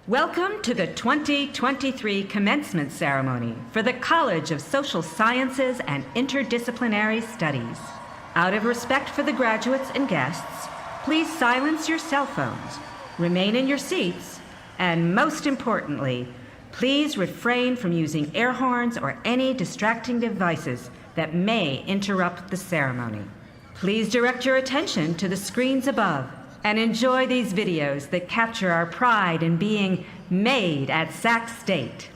Welcome to the 2023 Commencement Ceremony for the College of Social Sciences and Interdisciplinary Studies. Out of respect for the graduates and guests, please silence your cell phones, remain in your seats, and most importantly, please refrain from using air horns or any distracting devices that may interrupt the ceremony. Please direct your attention to the screens above and enjoy these videos that capture our pride in being made at Sac State.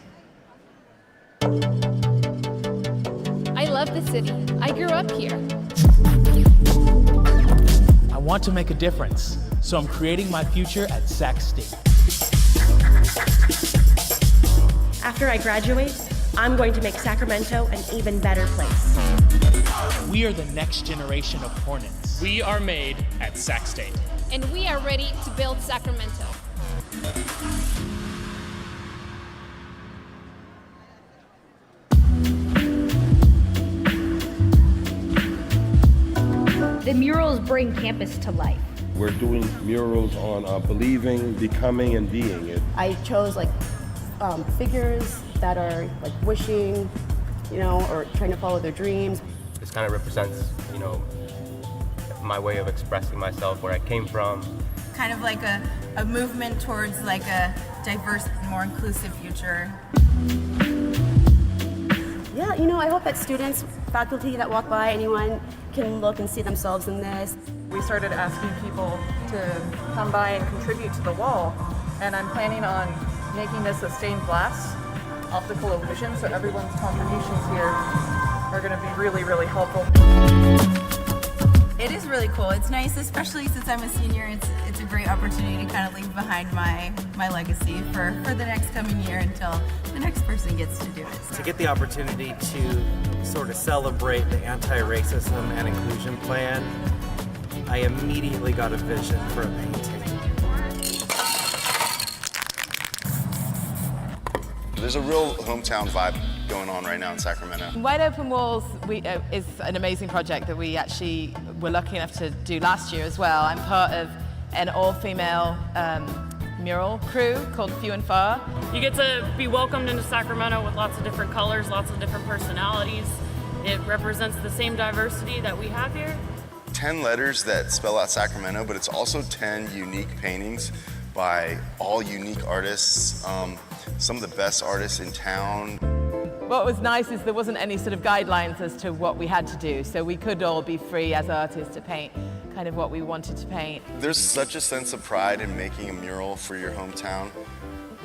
I love the city. I grew up here. I want to make a difference, so I'm creating my future at Sac State. After I graduate, I'm going to make Sacramento an even better place. We are the next generation of Hornets. We are made at Sac State. And we are ready to build Sacramento. The murals bring campus to life. We're doing murals on believing, becoming, and being. I chose figures that are wishing, or trying to follow their dreams. This kind of represents, my way of expressing myself, where I came from. Kind of like a movement towards a diverse, more inclusive future. Yeah, I hope that students, faculty that walk by, anyone can look and see themselves in this. We started asking people to come by and contribute to the wall, and I'm planning on making this a stained glass optical illusion, so everyone's contributions here are going to be really, really helpful. It is really cool. It's nice, especially since I'm a senior. It's a great opportunity to kind of leave behind my legacy for the next coming year until the next person gets to do it. To get the opportunity to sort of celebrate the anti-racism and inclusion plan, I immediately got a vision for a painting. There's a real hometown vibe going on right now in Sacramento. Wide Open Walls is an amazing project that we actually were lucky enough to do last year as well. I'm part of an all-female mural crew called Few and Far. You get to be welcomed into Sacramento with lots of different colors, lots of different personalities. It represents the same diversity that we have here. 10 letters that spell out Sacramento, but it's also 10 unique paintings by all unique artists, some of the best artists in town. What was nice is there wasn't any sort of guidelines as to what we had to do, so we could all be free as artists to paint kind of what we wanted to paint. There's such a sense of pride in making a mural for your hometown.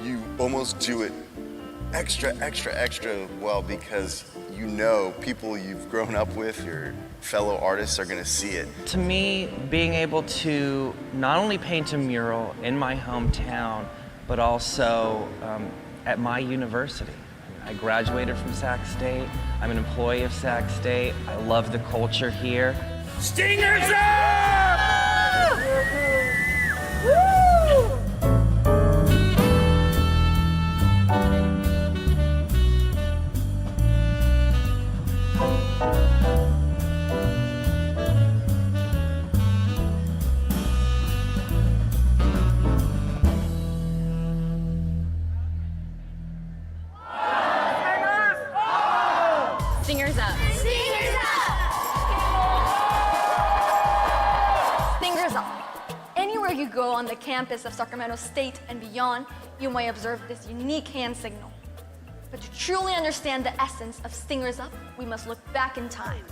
You almost do it extra well because people you've grown up with, your fellow artists are gonna see it. To me, being able to not only paint a mural in my hometown, but also at my university. I graduated from Sac State. I'm an employee of Sac State. I love the culture here. Stingers up! Woo! Stingers up. Stingers up! Stingers up. Anywhere you go on the campus of Sacramento State and beyond, you may observe this unique hand signal. But to truly understand the essence of Stingers Up, we must look back in time.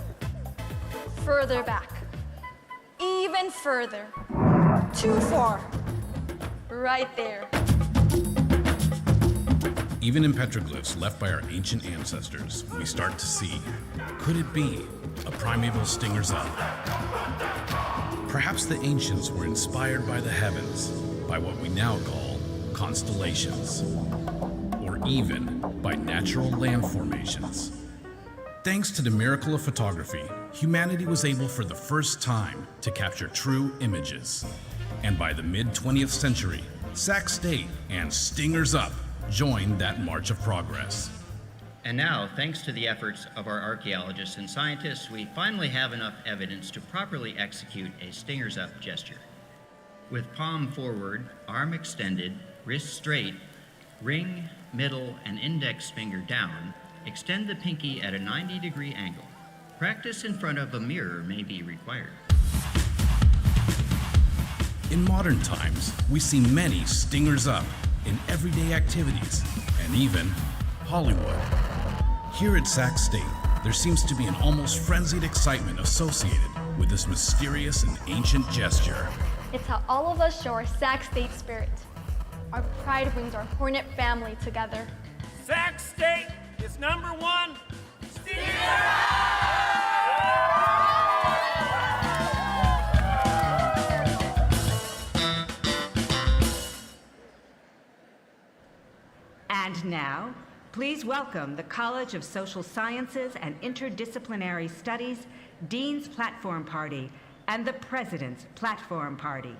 Further back. Even further. Too far. Right there. Even in petroglyphs left by our ancient ancestors, we start to see, could it be a primeval Stingers Up? Perhaps the ancients were inspired by the heavens, by what we now call constellations, or even by natural land formations. Thanks to the miracle of photography, humanity was able for the first time to capture true images. And by the mid-20th century, Sac State and Stingers Up joined that march of progress. And now, thanks to the efforts of our archaeologists and scientists, we finally have enough evidence to properly execute a Stingers Up gesture. With palm forward, arm extended, wrist straight, ring, middle, and index finger down. Extend the pinky at a 90-degree angle. Practice in front of a mirror may be required. In modern times, we see many stingers up in everyday activities and even Hollywood. Here at Sac State, there seems to be an almost frenzied excitement associated with this mysterious and ancient gesture. It's how all of us show our Sac State spirit. Our pride brings our Hornet family together. Sac State is #1. And now, please welcome the College of Social Sciences and Interdisciplinary Studies Dean's Platform Party and the President's Platform Party.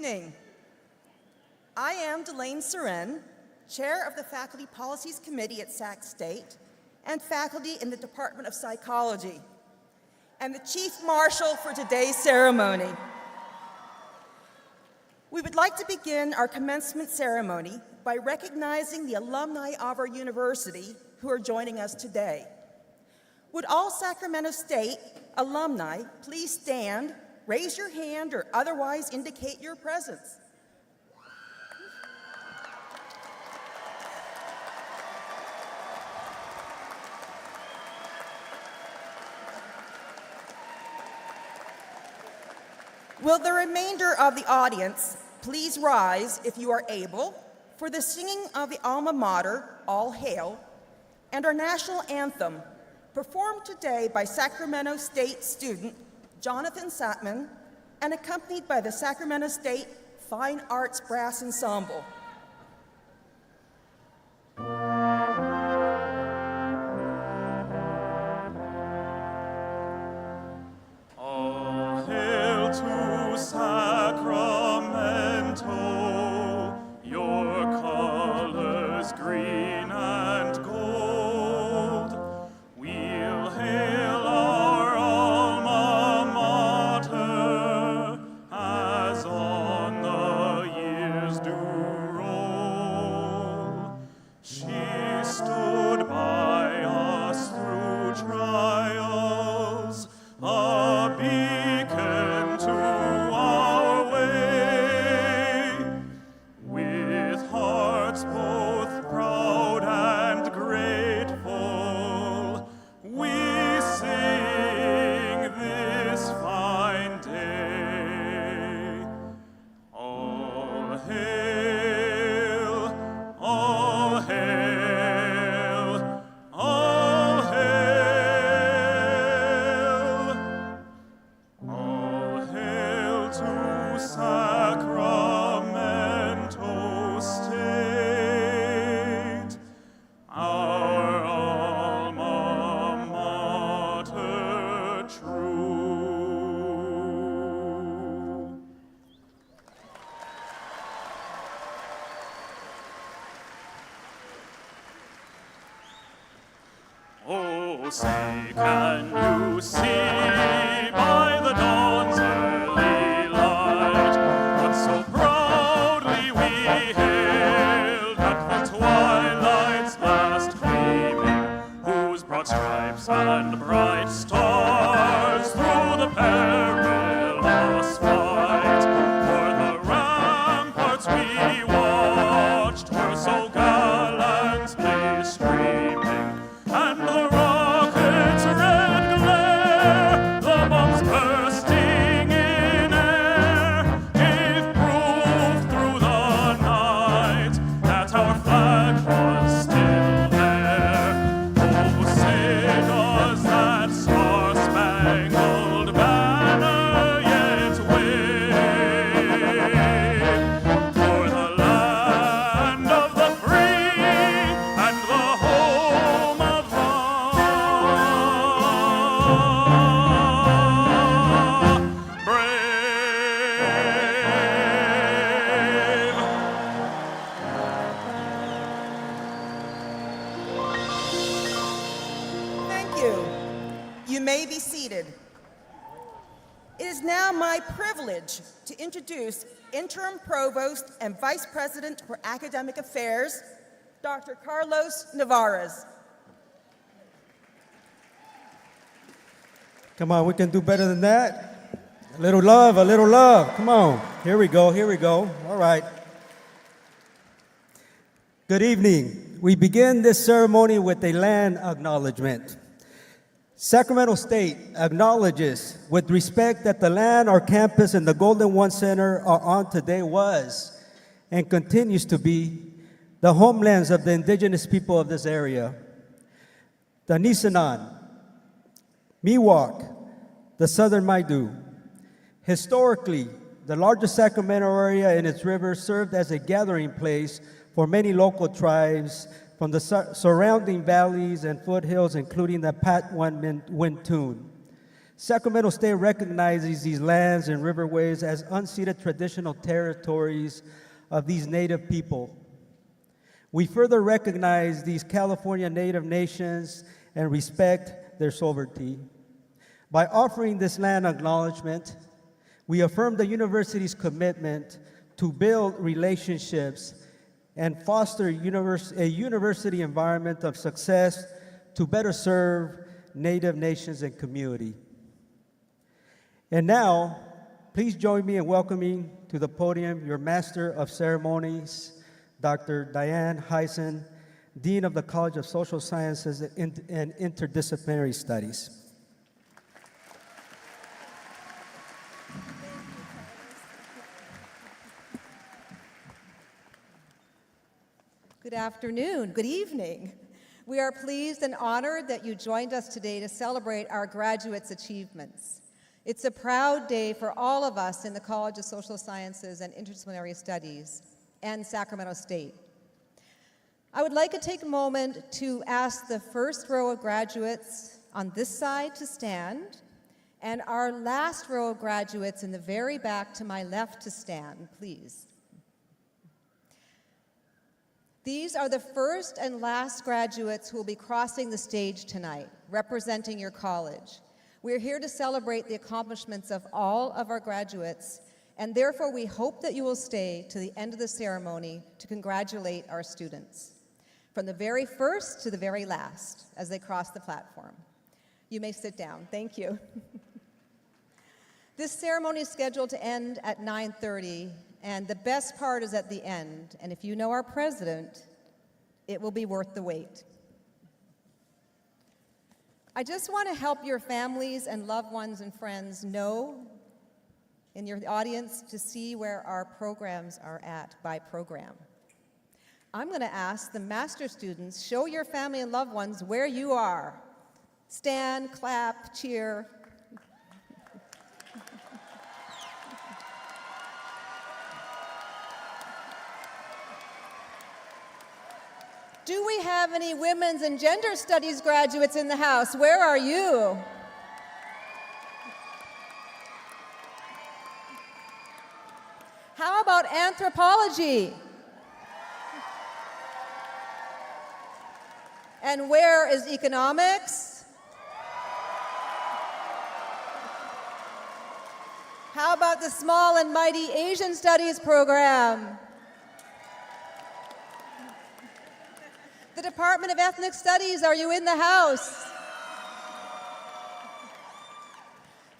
evening. I am Delane Seren, Chair of the Faculty Policies Committee at Sac State and faculty in the Department of Psychology, and the Chief Marshal for today's ceremony. We would like to begin our commencement ceremony by recognizing the alumni of our university who are joining us today. Would all Sacramento State alumni please stand, raise your hand, or otherwise indicate your presence? Will the remainder of the audience please rise, if you are able, for the singing of the alma mater, All Hail, and our national anthem, performed today by Sacramento State student Jonathan Satman and accompanied by the Sacramento State Fine Arts Brass Ensemble. All hail to Sacramento, your colors green and gold. We'll hail our alma mater as on the years do roll. She stood by us through trials, a beacon to our way, with hearts both proud and grateful. We sing this fine day. All hail, all hail, all hail. All hail to Sacramento State, our alma mater true. Oh, say, can you see by the dawn's early light what so proudly we hailed at the twilight's last gleaming, whose broad stripes and bright stars through the perilous fight for the ramparts we watched were so gallantly streaming, and the rocket's red glare, the bombs bursting in air, gave proof through the night that our flag was still there. Oh, say does that star-spangled banner yet wave for the land of the free and the home of the brave. Thank you. You may be seated. It is now my privilege to introduce Interim Provost and Vice President for Academic Affairs, Dr. Carlos Navarez. Come on, we can do better than that. A little love, a little love. Come on. Here we go, here we go. All right. Good evening. We begin this ceremony with a land acknowledgement. Sacramento State acknowledges with respect that the land our campus and the Golden One Center are on today was and continues to be the homelands of the indigenous people of this area. The Nisenan, Miwok, the Southern Maidu. Historically, the largest Sacramento area and its rivers served as a gathering place for many local tribes from the surrounding valleys and foothills, including the Patwin-Wintun. Sacramento State recognizes these lands and riverways as unceded traditional territories of these Native people. We further recognize these California Native nations and respect their sovereignty. By offering this land acknowledgement, we affirm the university's commitment to build relationships and foster a university environment of success to better serve Native nations and community. And now, please join me in welcoming to the podium your Master of Ceremonies, Dr. Diane Heisen, Dean of the College of Social Sciences and Interdisciplinary Studies. Good afternoon, good evening. We are pleased and honored that you joined us today to celebrate our graduates' achievements. It's a proud day for all of us in the College of Social Sciences and Interdisciplinary Studies and Sacramento State. I would like to take a moment to ask the first row of graduates on this side to stand, and our last row of graduates in the very back to my left to stand, please. These are the first and last graduates who will be crossing the stage tonight, representing your college. We're here to celebrate the accomplishments of all of our graduates, and therefore we hope that you will stay to the end of the ceremony to congratulate our students, from the very first to the very last as they cross the platform. You may sit down. Thank you. This ceremony is scheduled to end at 9:30, and the best part is at the end. And if you know our president, it will be worth the wait. I just want to help your families and loved ones and friends know in your audience to see where our programs are at by program. I'm going to ask the master students, show your family and loved ones where you are. Stand, clap, cheer. Do we have any women's and gender studies graduates in the house? Where are you? How about anthropology? And where is economics? How about the small and mighty Asian Studies program? The Department of Ethnic Studies, are you in the house?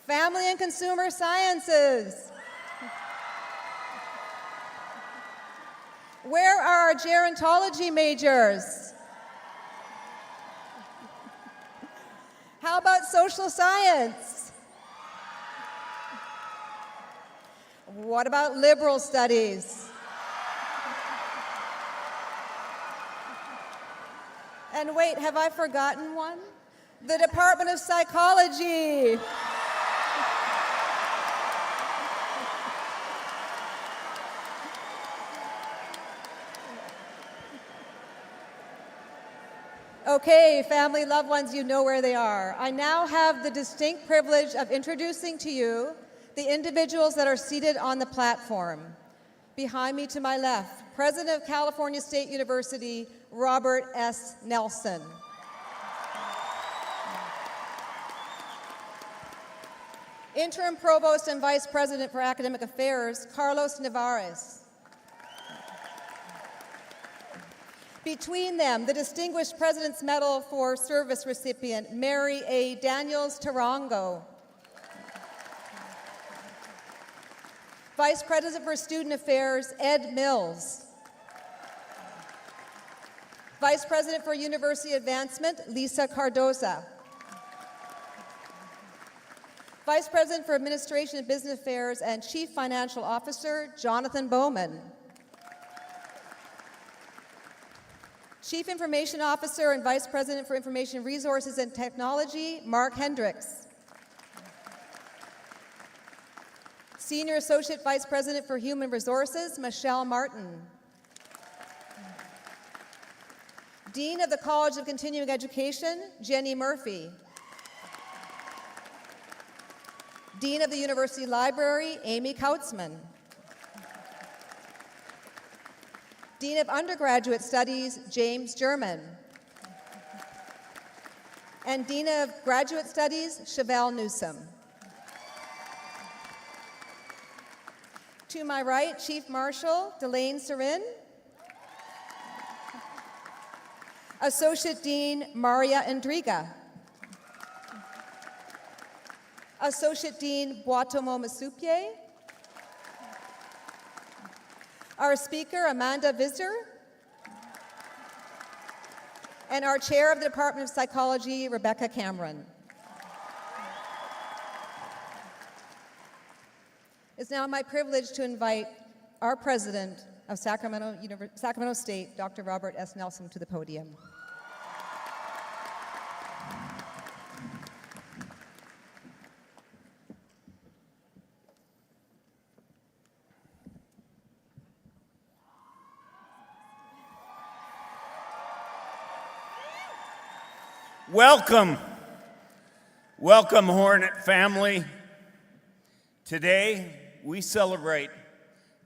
Family and Consumer Sciences. Where are our gerontology majors? How about social science? What about liberal studies? And wait, have I forgotten one? The Department of Psychology. Okay, family, loved ones, you know where they are. I now have the distinct privilege of introducing to you the individuals that are seated on the platform. Behind me to my left, President of California State University, Robert S. Nelson. Interim Provost and Vice President for Academic Affairs, Carlos Nevares. Between them, the Distinguished President's Medal for Service recipient, Mary A. Daniels Tarango. Vice President for Student Affairs, Ed Mills. Vice President for University Advancement, Lisa Cardoza. Vice President for Administration and Business Affairs and Chief Financial Officer, Jonathan Bowman. Chief Information Officer and Vice President for Information Resources and Technology, Mark Hendricks. Senior Associate Vice President for Human Resources, Michelle Martin. Dean of the College of Continuing Education, Jenny Murphy. Dean of the University Library, Amy Kautzman. Dean of Undergraduate Studies, James German. And Dean of Graduate Studies, Chevelle Newsom. To my right, Chief Marshal Delane Serin. Associate Dean Maria Endriga. Associate Dean Boitomo Masupie. Our speaker, Amanda Visser. And our chair of the Department of Psychology, Rebecca Cameron. It's now my privilege to invite our president, of Sacramento State, Dr. Robert S. Nelson, to the podium. Welcome. Welcome, Hornet family. Today, we celebrate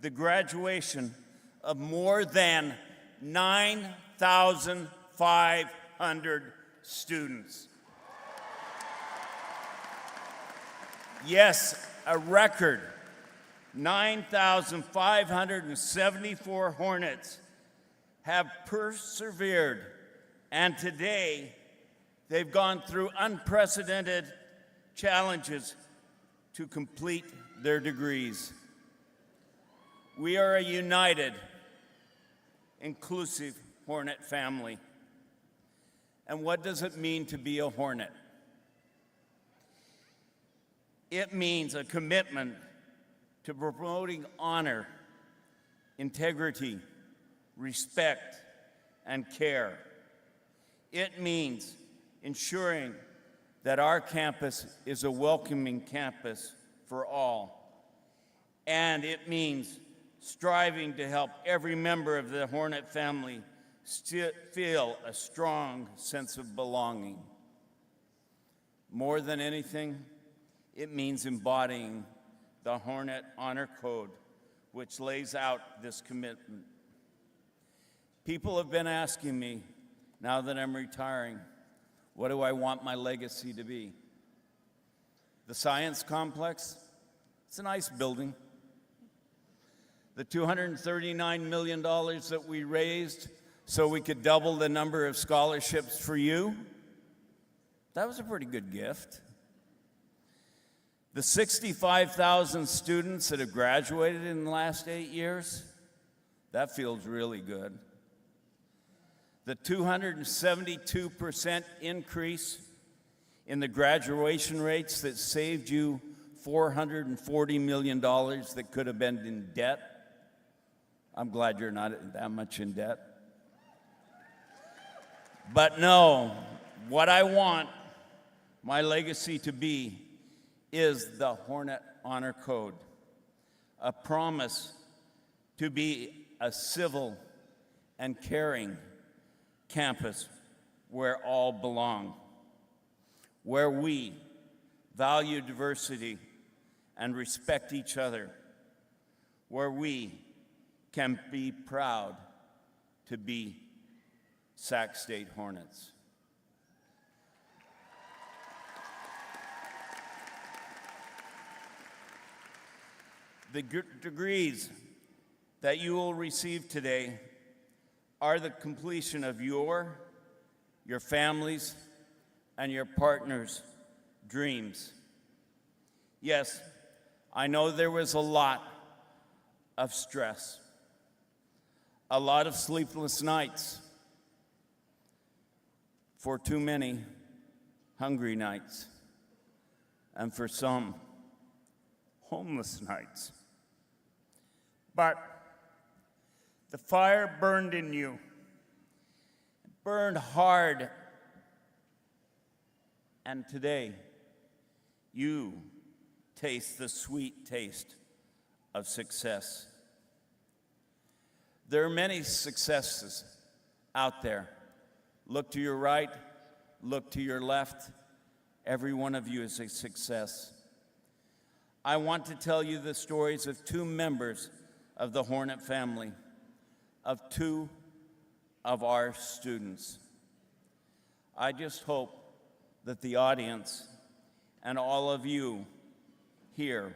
the graduation of more than 9,500 students. Yes, a record 9,574 Hornets have persevered, and today they've gone through unprecedented challenges to complete their degrees. We are a united, inclusive Hornet family. And what does it mean to be a Hornet? It means a commitment to promoting honor, integrity, respect, and care. It means ensuring that our campus is a welcoming campus for all. And it means striving to help every member of the Hornet family feel a strong sense of belonging. More than anything, it means embodying the Hornet Honor Code, which lays out this commitment. People have been asking me, now that I'm retiring, what do I want my legacy to be? The Science Complex, it's a nice building. The $239 million that we raised so we could double the number of scholarships for you, that was a pretty good gift. The 65,000 students that have graduated in the last 8 years, that feels really good. The 272% increase in the graduation rates that saved you $440 million that could have been in debt. I'm glad you're not that much in debt. But no, what I want my legacy to be is the Hornet Honor Code, a promise to be a civil and caring campus where all belong, where we value diversity and respect each other, where we can be proud to be Sac State Hornets. The degrees that you will receive today are the completion of your families, and your partners' dreams. Yes, I know there was a lot of stress, a lot of sleepless nights, for too many hungry nights, and for some, homeless nights. But the fire burned in you, burned hard, and today you taste the sweet taste of success. There are many successes out there. Look to your right, look to your left. Every one of you is a success. I want to tell you the stories of two members of the Hornet family, of two of our students. I just hope that the audience and all of you here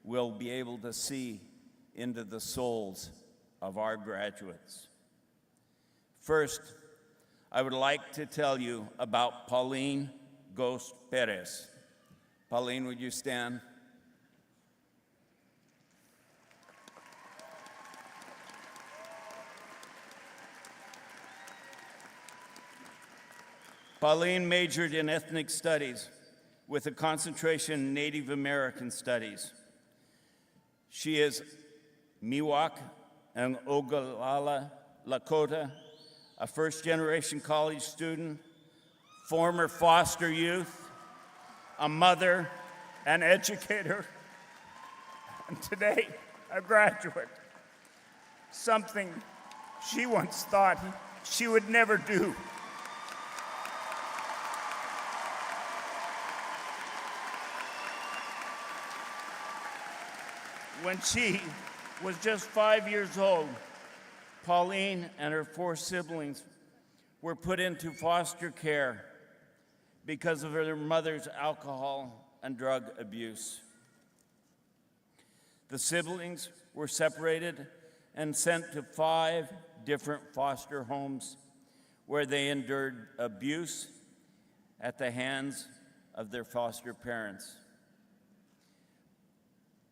will be able to see into the souls of our graduates. First, I would like to tell you about Pauline Ghost Perez. Pauline, would you stand? Pauline majored in ethnic studies with a concentration in Native American studies. She is Miwok, and Ogallala Lakota, a first-generation college student, former foster youth, a mother, an educator, and today a graduate, something she once thought she would never do. When she was just 5 years old, Pauline and her 4 siblings were put into foster care because of their mother's alcohol and drug abuse. The siblings were separated and sent to 5 different foster homes where they endured abuse at the hands of their foster parents.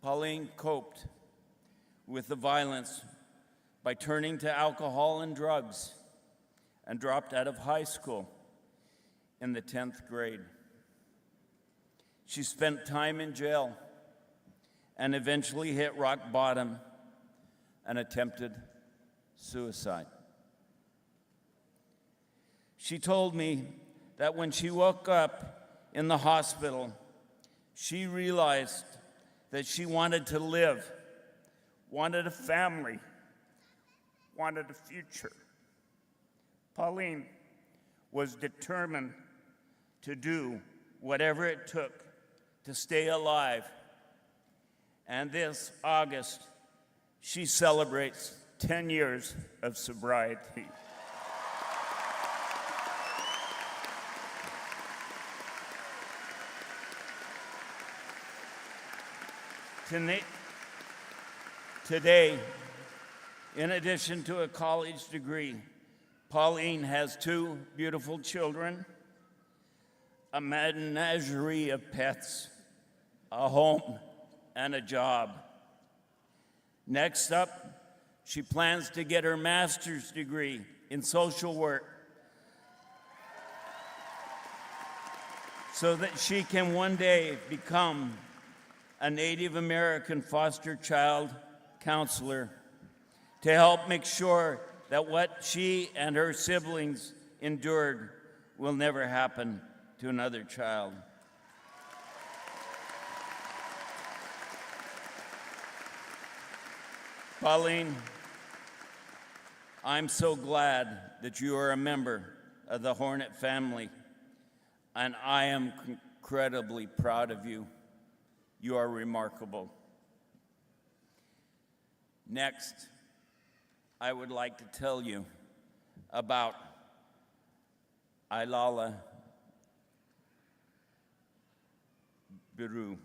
Pauline coped with the violence by turning to alcohol and drugs and dropped out of high school in the 10th grade. She spent time in jail and eventually hit rock bottom and attempted suicide. She told me that when she woke up in the hospital, she realized that she wanted to live, wanted a family, wanted a future. Pauline was determined to do whatever it took to stay alive. And this August, she celebrates 10 years of sobriety. Today, in addition to a college degree, Pauline has 2 beautiful children, a menagerie of pets, a home, and a job. Next up, she plans to get her master's degree in social work so that she can one day become a Native American foster child counselor to help make sure that what she and her siblings endured will never happen to another child. Pauline, I'm so glad that you are a member of the Hornet family, and I am incredibly proud of you. You are remarkable. Next, I would like to tell you about Ailala Biru,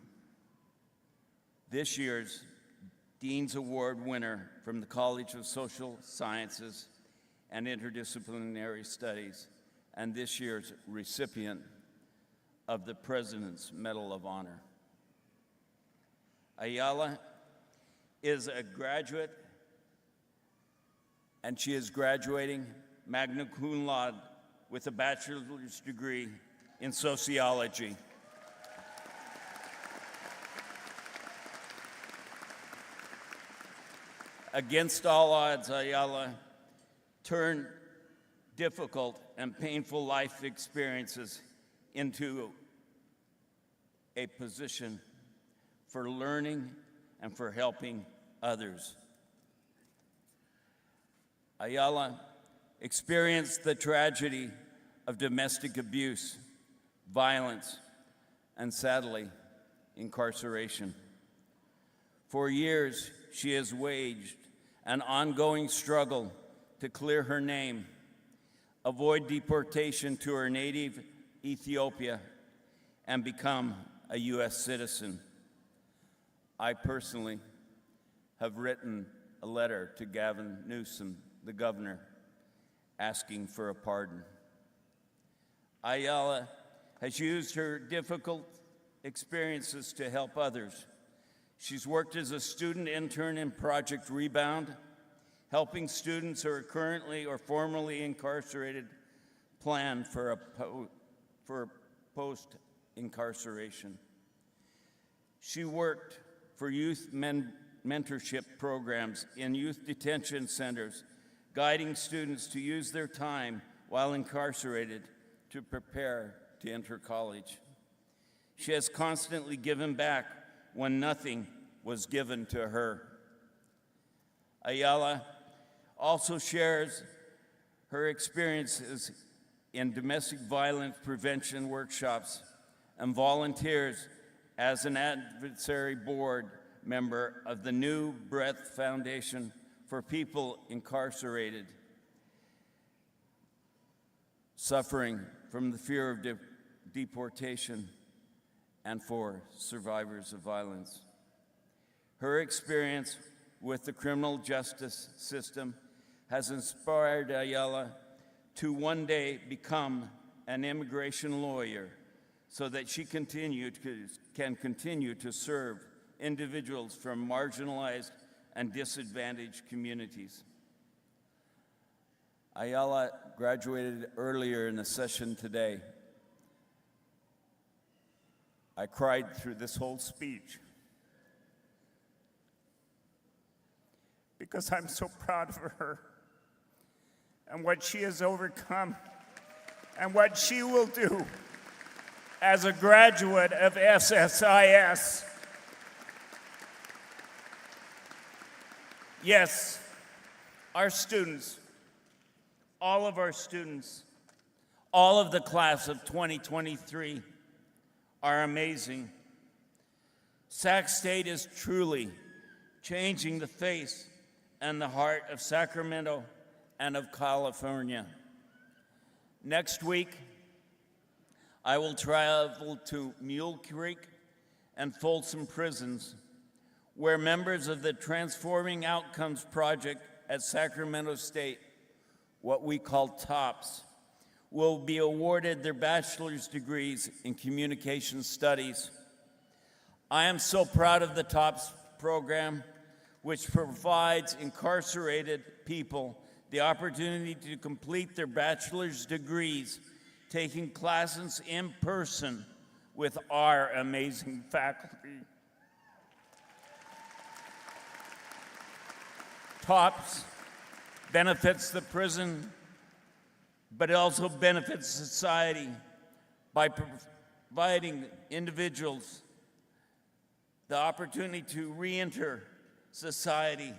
this year's Dean's Award winner from the College of Social Sciences and Interdisciplinary Studies, and this year's recipient of the President's Medal of Honor. Ayala is a graduate, and she is graduating magna cum laude with a bachelor's degree in sociology. Against all odds, Ayala turned difficult and painful life experiences into a position for learning and for helping others. Ayala experienced the tragedy of domestic abuse, violence, and sadly, incarceration. For years, she has waged an ongoing struggle to clear her name, avoid deportation to her native Ethiopia, and become a U.S. citizen. I personally have written a letter to Gavin Newsom, the governor, asking for a pardon. Ayala has used her difficult experiences to help others. She's worked as a student intern in Project Rebound, helping students who are currently or formerly incarcerated plan for post-incarceration. She worked for youth mentorship programs in youth detention centers, guiding students to use their time while incarcerated to prepare to enter college. She has constantly given back when nothing was given to her. Ayala also shares her experiences in domestic violence prevention workshops and volunteers as an advisory board member of the New Breath Foundation for people incarcerated, suffering from the fear of deportation, and for survivors of violence. Her experience with the criminal justice system has inspired Ayala to one day become an immigration lawyer so that she can continue to serve individuals from marginalized and disadvantaged communities. Ayala graduated earlier in the session today. I cried through this whole speech because I'm so proud of her and what she has overcome and what she will do as a graduate of SSIS. Yes, our students, all of our students, all of the class of 2023 are amazing. Sac State is truly changing the face and the heart of Sacramento and of California. Next week, I will travel to Mule Creek and Folsom prisons, where members of the Transforming Outcomes Project at Sacramento State, what we call TOPS, will be awarded their bachelor's degrees in communication studies. I am so proud of the TOPS program, which provides incarcerated people the opportunity to complete their bachelor's degrees, taking classes in person with our amazing faculty. TOPS benefits the prison, but it also benefits society by providing individuals the opportunity to re-enter society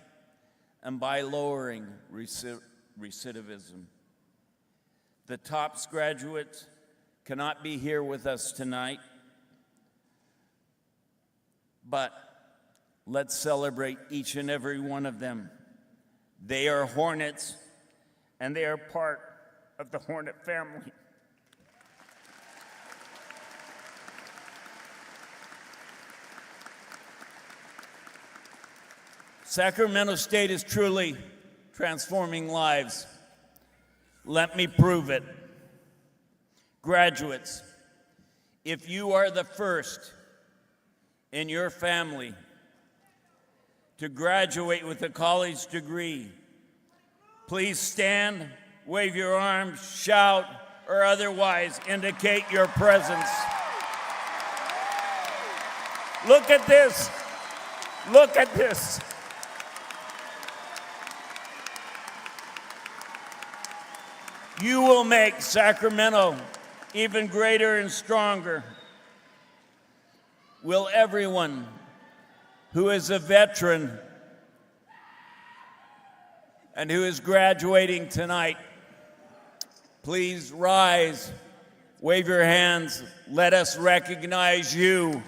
and by lowering recidivism. The TOPS graduates cannot be here with us tonight, but let's celebrate each and every one of them. They are Hornets, and they are part of the Hornet family. Sacramento State is truly transforming lives. Let me prove it. Graduates, if you are the first in your family to graduate with a college degree, please stand, wave your arms, shout, or otherwise indicate your presence. Look at this. Look at this. You will make Sacramento even greater and stronger. Will everyone who is a veteran and who is graduating tonight, please rise, wave your hands, let us recognize you.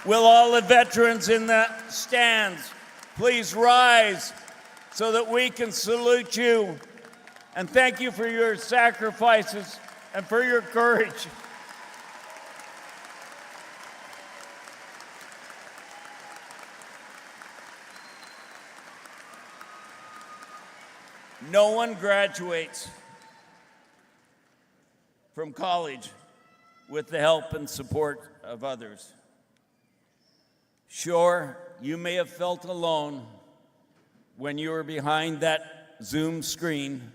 Will all the veterans in the stands please rise so that we can salute you and thank you for your sacrifices and for your courage. No one graduates from college with the help and support of others. Sure, you may have felt alone when you were behind that Zoom screen,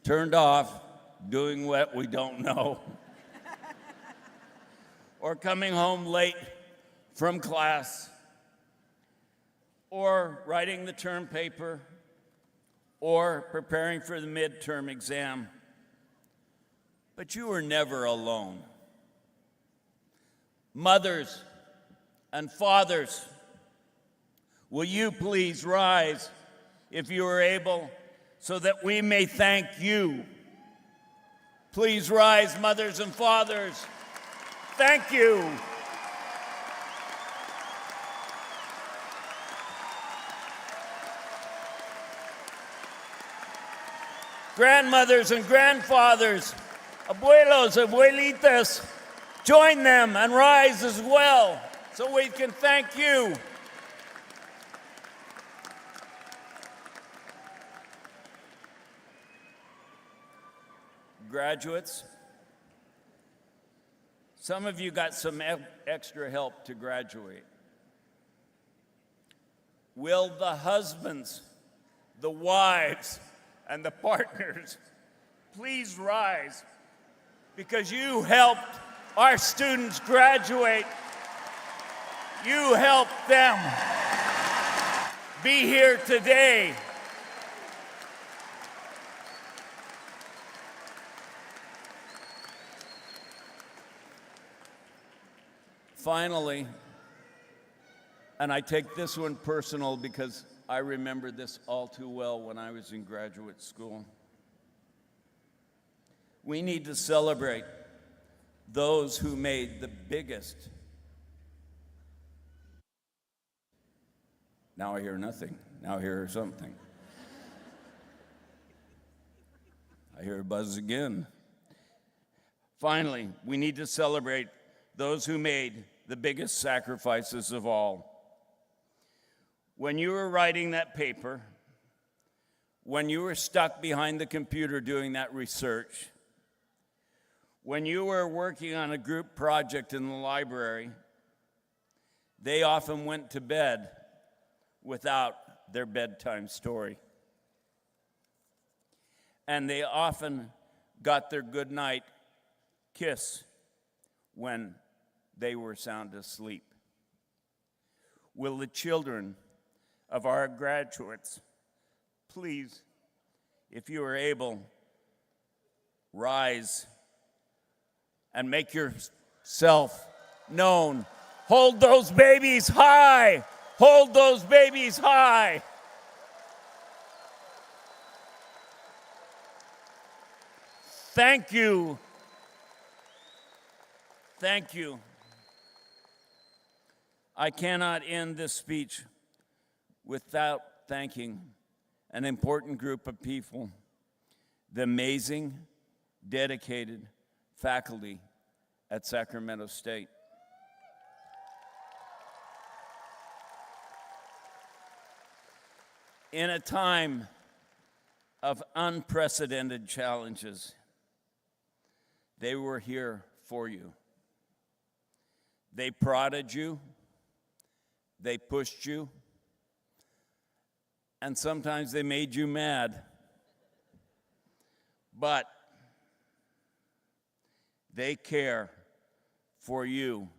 turned off, doing what we don't know. or coming home late from class, or writing the term paper, or preparing for the midterm exam. But you were never alone. Mothers and fathers, will you please rise if you are able, so that we may thank you? Please rise, mothers and fathers. Thank you. Grandmothers and grandfathers, abuelos, abuelitas, join them and rise as well so we can thank you. Graduates, some of you got some extra help to graduate. Will the husbands, the wives, and the partners please rise, because you helped our students graduate. You helped them be here today. Finally, and I take this one personal because I remember this all too well when I was in graduate school. We need to celebrate those who made the biggest. Now I hear nothing. Now I hear something. I hear a buzz again. Finally, we need to celebrate those who made the biggest sacrifices of all. When you were writing that paper, when you were stuck behind the computer doing that research, when you were working on a group project in the library, they often went to bed without their bedtime story. And they often got their goodnight kiss when they were sound asleep. Will the children of our graduates please, if you are able, rise and make yourself known? Hold those babies high. Hold those babies high. Thank you. Thank you. I cannot end this speech without thanking an important group of people, the amazing, dedicated faculty at Sacramento State. In a time of unprecedented challenges, they were here for you. They prodded you, they pushed you, and sometimes they made you mad. But they care for you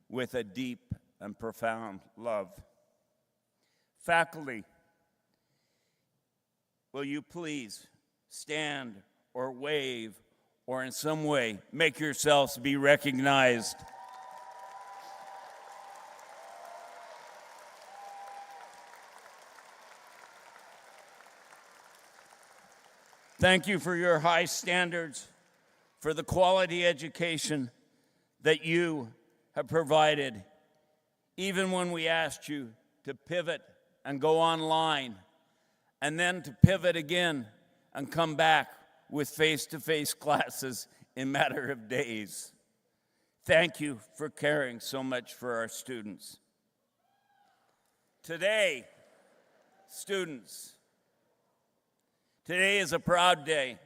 with a deep and profound love. Faculty, will you please stand or wave or in some way make yourselves be recognized? Thank you for your high standards, for the quality education that you have provided, even when we asked you to pivot and go online, and then to pivot again and come back with face-to-face classes in a matter of days. Thank you for caring so much for our students. Today, students, today is a proud day,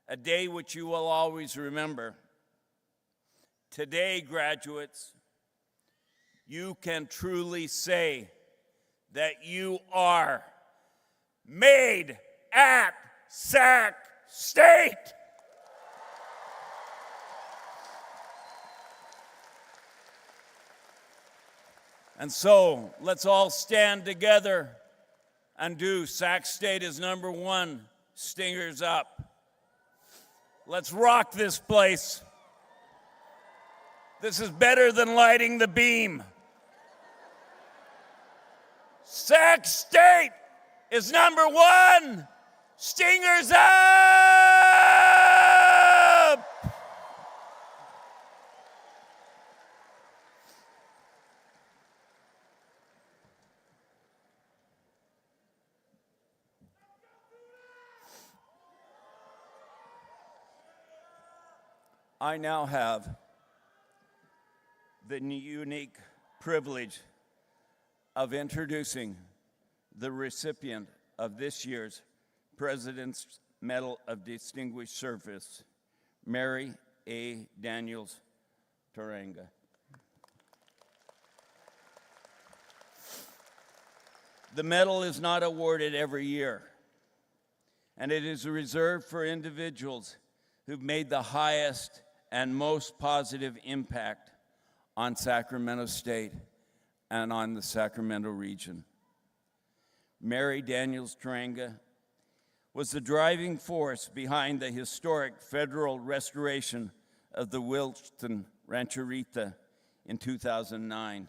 a day which you will always remember. Today, graduates, you can truly say that you are made at Sac State. And so let's all stand together and do Sac State is #1, Stingers up. Let's rock this place. This is better than lighting the beam. Sac State is #1, Stingers up! I now have the unique privilege of introducing the recipient of this year's President's Medal of Distinguished Service, Mary A. Daniels Taranga. The medal is not awarded every year, and it is reserved for individuals who've made the highest and most positive impact on Sacramento State and on the Sacramento region. Mary Daniels Taranga was the driving force behind the historic federal restoration of the Wilton Rancherita in 2009.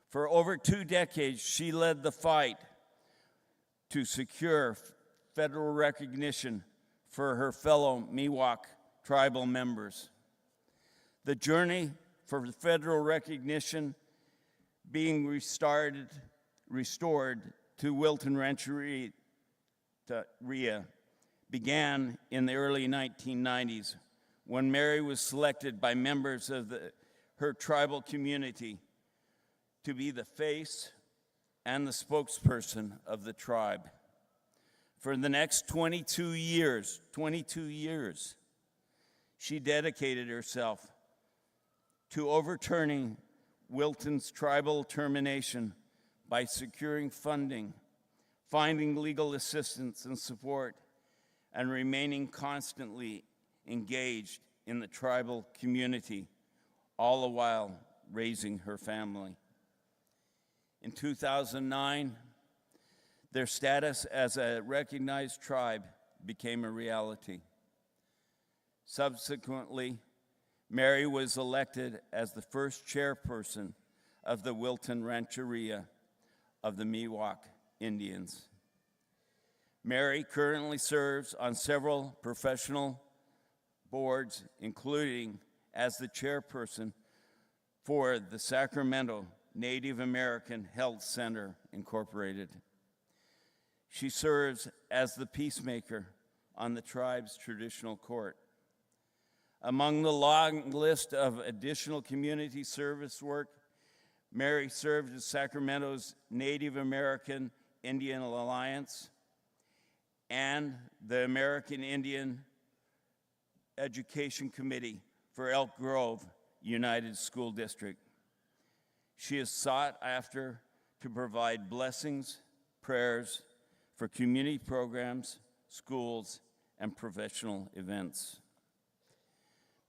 For over 2 decades, she led the fight to secure federal recognition for her fellow Miwok tribal members. The journey for federal recognition being restored to Wilton Rancheria began in the early 1990s when Mary was selected by members of her tribal community to be the face and the spokesperson of the tribe. For the next 22 years, she dedicated herself to overturning Wilton's tribal termination by securing funding, finding legal assistance and support, and remaining constantly engaged in the tribal community, all the while raising her family. In 2009, their status as a recognized tribe became a reality. Subsequently, Mary was elected as the first chairperson of the Wilton Rancheria of the Miwok Indians. Mary currently serves on several professional boards, including as the chairperson for the Sacramento Native American Health Center, Incorporated. She serves as the peacemaker on the tribe's traditional court. Among the long list of additional community service work, Mary served as Sacramento's Native American Indian Alliance and the American Indian Education Committee for Elk Grove United School District. She is sought after to provide blessings, prayers for community programs, schools, and professional events.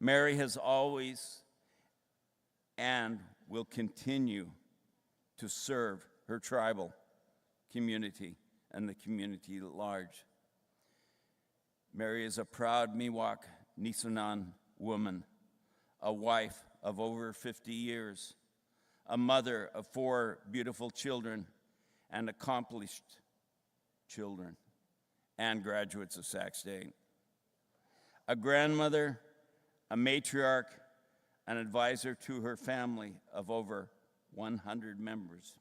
Mary has always and will continue to serve her tribal community and the community at large. Mary is a proud Miwok Nisenan woman, a wife of over 50 years, a mother of 4 beautiful children and accomplished children, and graduates of Sac State. A grandmother, a matriarch, an advisor to her family of over 100 members.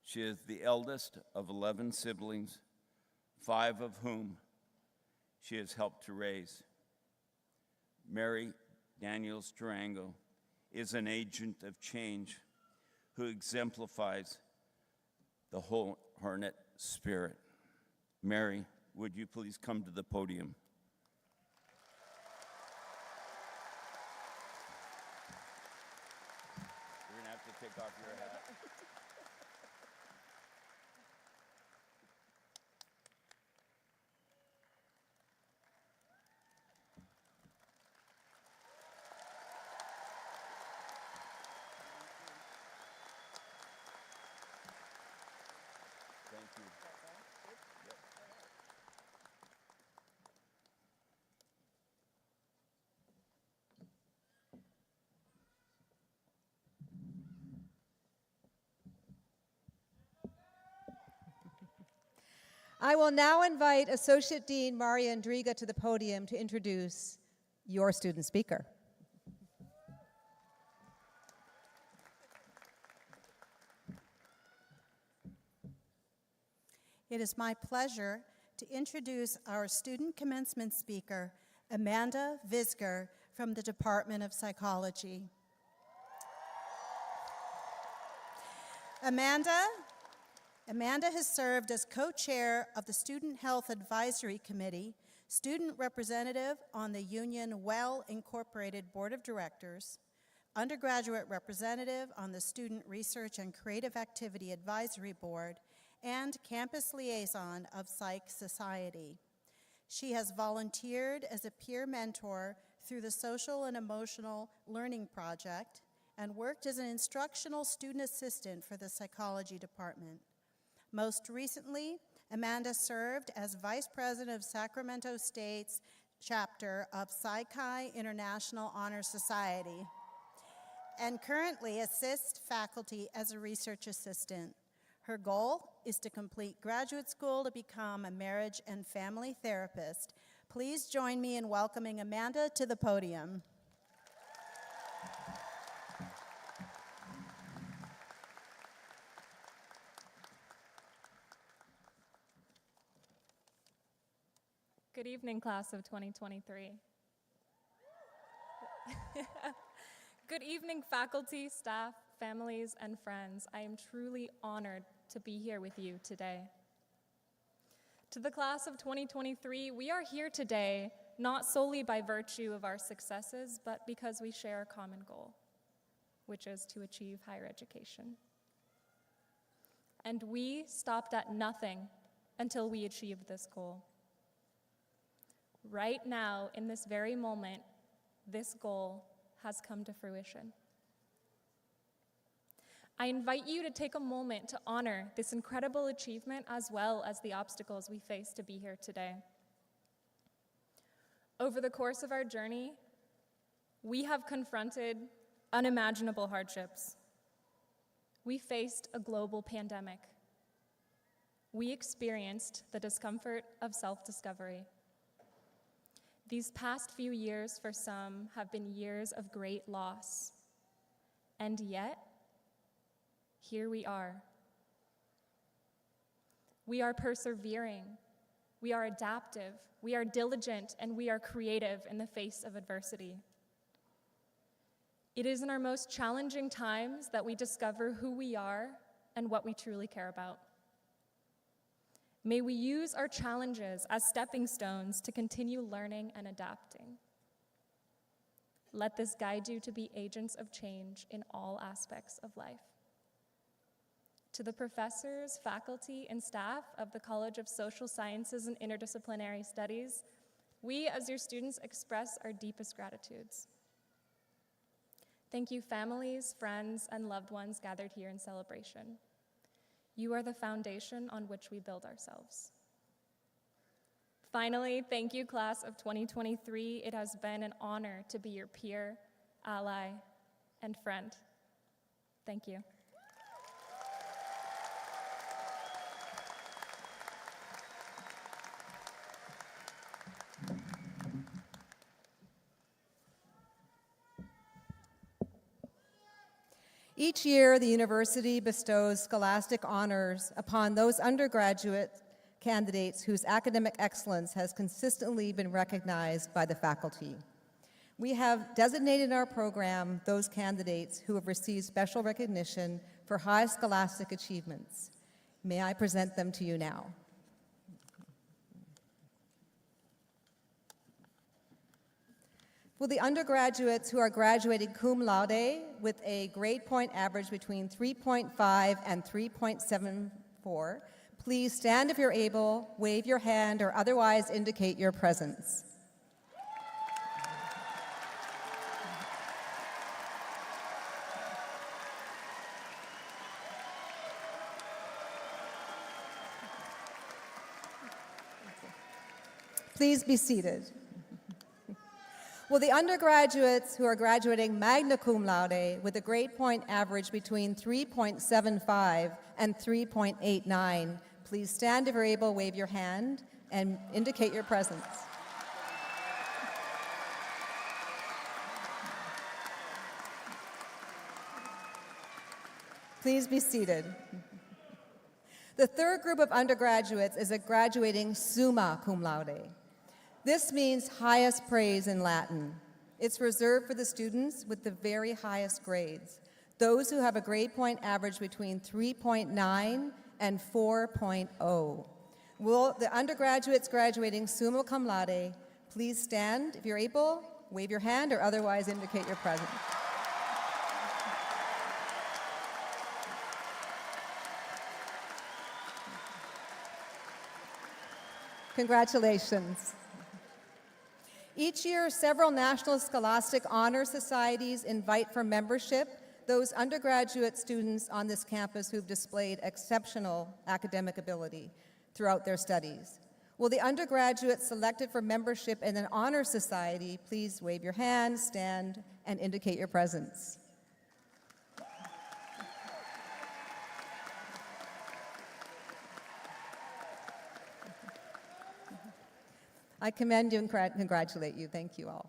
She is the eldest of 11 siblings, 5 of whom she has helped to raise. Mary Daniels Taranga is an agent of change who exemplifies the whole Hornet spirit. Mary, would you please come to the podium? You're gonna have to take off your hat. I will now invite Associate Dean Maria Andriga to the podium to introduce your student speaker. It is my pleasure to introduce our student commencement speaker, Amanda Visger from the Department of Psychology. Amanda has served as co-chair of the Student Health Advisory Committee, student representative on the Union Well Incorporated Board of Directors, undergraduate representative on the Student Research and Creative Activity Advisory Board, and campus liaison of Psych Society. She has volunteered as a peer mentor through the Social and Emotional Learning Project and worked as an instructional student assistant for the psychology department. Most recently, Amanda served as vice president of Sacramento State's chapter of Psi Chi International Honor Society and currently assists faculty as a research assistant. Her goal is to complete graduate school to become a marriage and family therapist. Please join me in welcoming Amanda to the podium. Good evening, class of 2023. Good evening, faculty, staff, families, and friends. I am truly honored to be here with you today. To the class of 2023, we are here today not solely by virtue of our successes, but because we share a common goal, which is to achieve higher education. And we stopped at nothing until we achieved this goal. Right now, in this very moment, this goal has come to fruition. I invite you to take a moment to honor this incredible achievement as well as the obstacles we face to be here today. Over the course of our journey, we have confronted unimaginable hardships. We faced a global pandemic. We experienced the discomfort of self-discovery. These past few years for some have been years of great loss. And yet, here we are. We are persevering, we are adaptive, we are diligent, and we are creative in the face of adversity. It is in our most challenging times that we discover who we are and what we truly care about. May we use our challenges as stepping stones to continue learning and adapting. Let this guide you to be agents of change in all aspects of life. To the professors, faculty, and staff of the College of Social Sciences and Interdisciplinary Studies, we as your students express our deepest gratitudes. Thank you, families, friends, and loved ones gathered here in celebration. You are the foundation on which we build ourselves. Finally, thank you, class of 2023. It has been an honor to be your peer, ally, and friend. Thank you. Each year, the university bestows scholastic honors upon those undergraduate candidates whose academic excellence has consistently been recognized by the faculty. We have designated in our program those candidates who have received special recognition for high scholastic achievements. May I present them to you now? For the undergraduates who are graduating cum laude with a grade point average between 3.5 and 3.74, please stand if you're able, wave your hand, or otherwise indicate your presence. Please be seated. Will the undergraduates who are graduating magna cum laude with a grade point average between 3.75 and 3.89 Please stand if you're able, wave your hand, and indicate your presence. Please be seated. The third group of undergraduates is a graduating summa cum laude. This means highest praise in Latin. It's reserved for the students with the very highest grades, those who have a grade point average between 3.9 and 4.0. Will the undergraduates graduating summa cum laude please stand if you're able, wave your hand, or otherwise indicate your presence. Congratulations. Each year, several National Scholastic Honor Societies invite for membership those undergraduate students on this campus who've displayed exceptional academic ability throughout their studies. Will the undergraduates selected for membership in an honor society please wave your hand, stand, and indicate your presence? I commend you and congratulate you. Thank you all.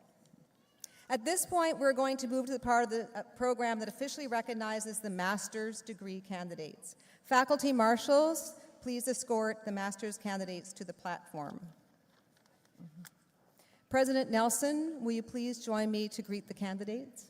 At this point, we're going to move to the part of the program that officially recognizes the master's degree candidates. Faculty marshals, please escort the master's candidates to the platform. President Nelson, will you please join me to greet the candidates?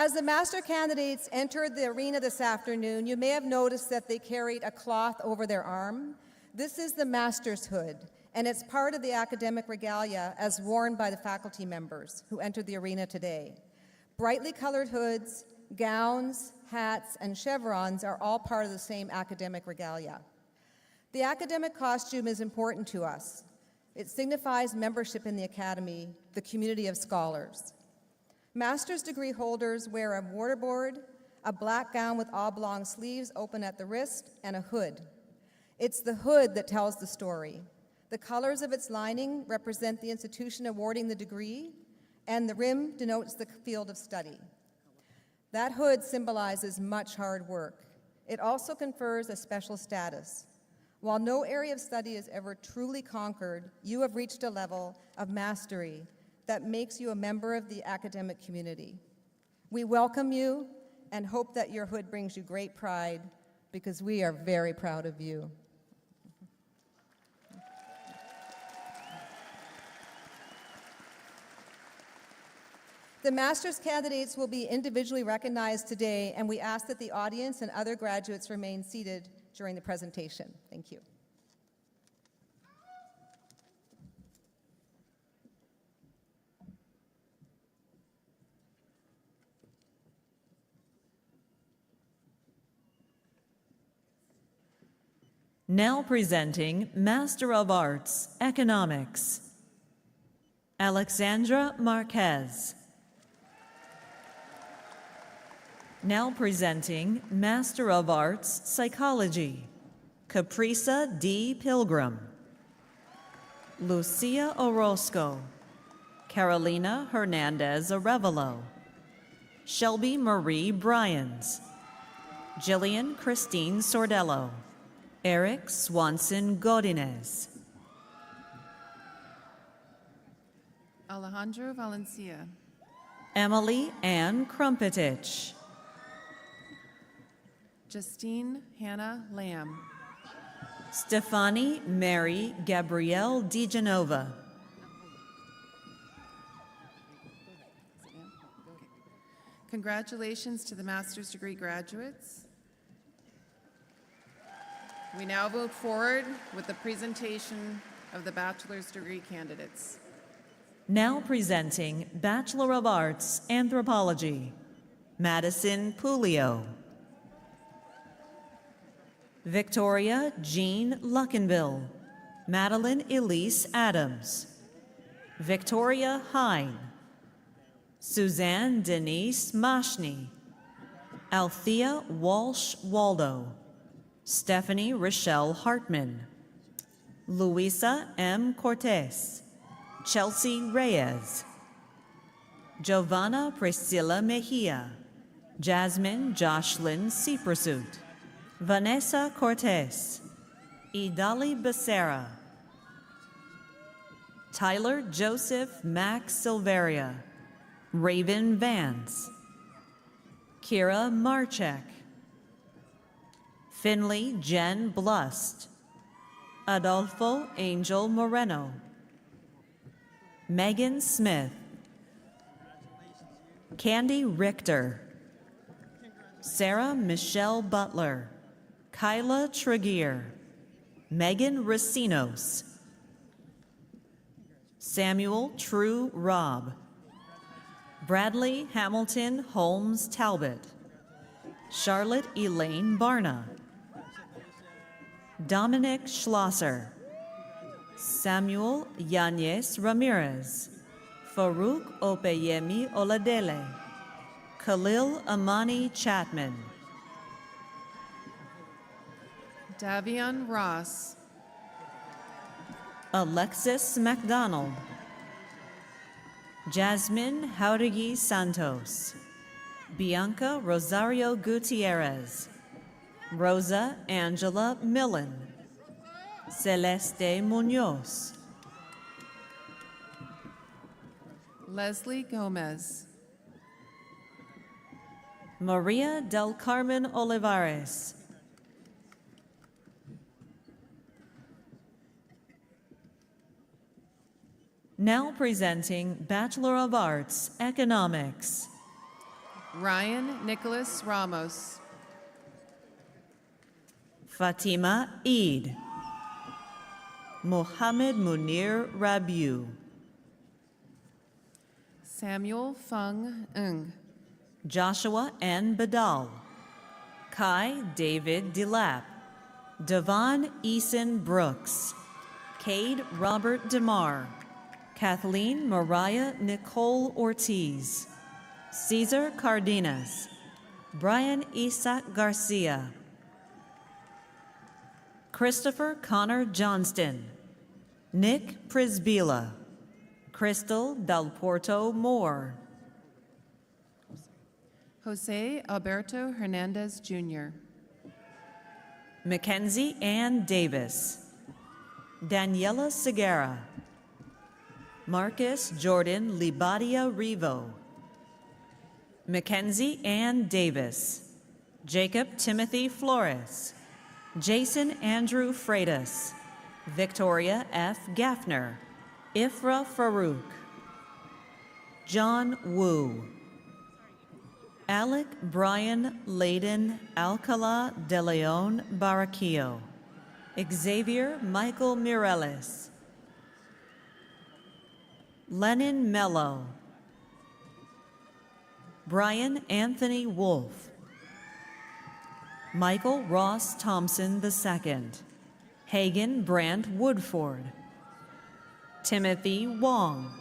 As the master candidates entered the arena this afternoon, you may have noticed that they carried a cloth over their arm. This is the master's hood, and it's part of the academic regalia as worn by the faculty members who entered the arena today. Brightly colored hoods, gowns, hats, and chevrons are all part of the same academic regalia. The academic costume is important to us. It signifies membership in the academy, the community of scholars. Master's degree holders wear a mortarboard, a black gown with oblong sleeves open at the wrist, and a hood. It's the hood that tells the story. The colors of its lining represent the institution awarding the degree, and the rim denotes the field of study. That hood symbolizes much hard work. It also confers a special status. While no area of study is ever truly conquered, you have reached a level of mastery that makes you a member of the academic community. We welcome you and hope that your hood brings you great pride, because we are very proud of you. The master's candidates will be individually recognized today, and we ask that the audience and other graduates remain seated during the presentation. Thank you. Now presenting Master of Arts, Economics, Alexandra Marquez. Now presenting Master of Arts, Psychology, Caprisa D. Pilgrim, Lucia Orozco, Carolina Hernandez Arevalo, Shelby Marie Bryans, Jillian Christine Sordello, Eric Swanson Godinez, Alejandro Valencia, Emily Ann Crumpetich, Justine Hannah Lamb, Stefani Mary Gabrielle DiGenova, Congratulations to the master's degree graduates. We now move forward with the presentation of the bachelor's degree candidates. Now presenting Bachelor of Arts, Anthropology, Madison Pulio, Victoria Jean Luckenbill, Madeline Elise Adams, Victoria Hine, Suzanne Denise Mashni, Althea Walsh Waldo, Stephanie Rochelle Hartman, Luisa M. Cortez, Chelsea Reyes, Giovanna Priscilla Mejia, Jasmine Joshlyn Seaprasut, Vanessa Cortez, Idali Becerra, Tyler Joseph Max Silveria, Raven Vance, Kira Marchek, Finley Jen Blust, Adolfo Angel Moreno, Megan Smith, Candy Richter, Sarah Michelle Butler, Kyla Tregear, Megan Racinos, Samuel True Robb, Bradley Hamilton Holmes Talbot, Charlotte Elaine Barna, Dominic Schlosser, Samuel Yanez Ramirez, Farouk Opeyemi Oladele, Khalil Amani Chapman, Davion Ross, Alexis MacDonald, Jasmine Jauregui Santos, Bianca Rosario Gutierrez, Rosa Angela Millen, Celeste Munoz, Leslie Gomez, Maria del Carmen Olivares, now presenting Bachelor of Arts, Economics, Ryan Nicholas Ramos, Fatima Eid, Mohammed Munir Rabiu, Samuel Feng Ng, Joshua N. Badal, Kai David Delap, Devon Eason Brooks, Cade Robert DeMar, Kathleen Mariah Nicole Ortiz, Cesar Cardenas, Brian Isaac Garcia, Christopher Connor Johnston, Nick Prisbila, Crystal Del Porto Moore, Jose Alberto Hernandez Jr., Mackenzie Ann Davis, Daniela Segura, Marcus Jordan Libadia Revo, Mackenzie Ann Davis, Jacob Timothy Flores, Jason Andrew Freitas, Victoria F. Gaffner, Ifra Farouk, John Wu, Alec Brian Layden Alcala de Leon Barraquillo, Xavier Michael Mireles, Lennon Mello, Brian Anthony Wolf, Michael Ross Thompson II, Hagen Brandt Woodford, Timothy Wong,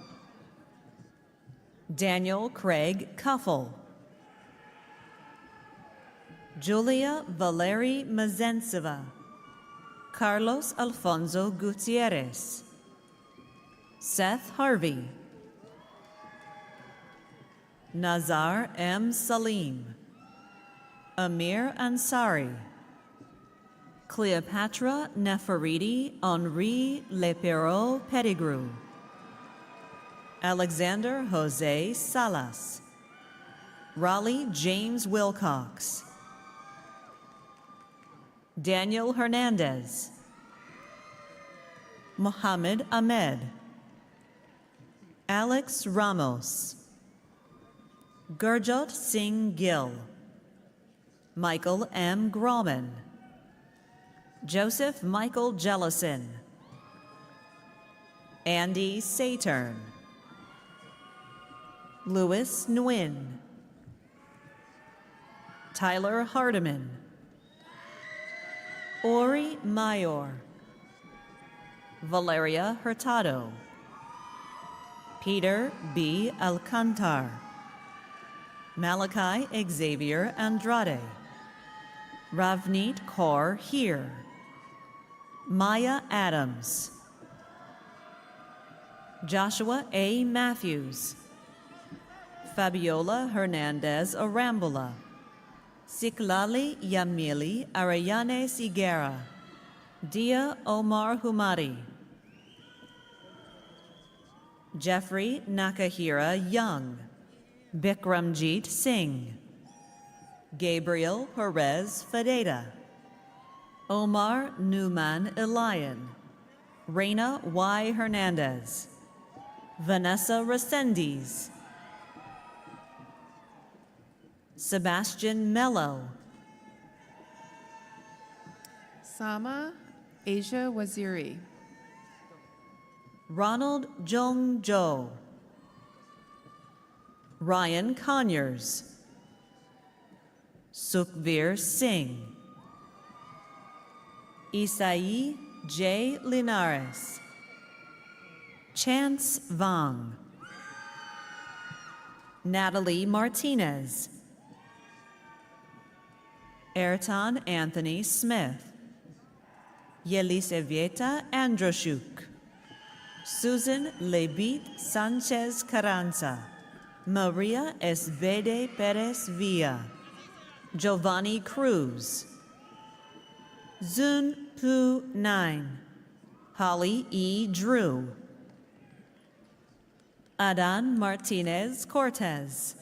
Daniel Craig Cuffle, Julia Valerie Mazentseva, Carlos Alfonso Gutierrez, Seth Harvey, Nazar M. Salim, Amir Ansari, Cleopatra Neferiti Henri Leperot Pettigrew, Alexander Jose Salas, Raleigh James Wilcox, Daniel Hernandez, Mohammed Ahmed, Alex Ramos, Gurjot Singh Gill, Michael M. Grauman, Joseph Michael Jellison, Andy Saturn, Louis Nguyen, Tyler Hardiman, Ori Mayor, Valeria Hurtado, Peter B. Alcantar, Malachi Xavier Andrade, Ravneet Kaur Heer, Maya Adams, Joshua A. Matthews, Fabiola Hernandez Arambola, Siklali Yamili Arayanes Igera, Dia Omar Humari, Jeffrey Nakahira Young, Bikramjit Singh, Gabriel Perez Fadeda, Omar Newman Elian, Reina Y. Hernandez, Vanessa Resendiz, Sebastian Mello, Sama Asia Waziri. Ronald Jong Jo, Ryan Conyers, Sukhvir Singh, Isai J. Linares, Chance Vang, Natalie Martinez, Ayrton Anthony Smith, Yelisavieta Androshuk, Susan Lebit Sanchez Carranza, Maria Esvede Perez Villa, Giovanni Cruz, Zun Pu Nine, Holly E. Drew, Adan Martinez Cortez,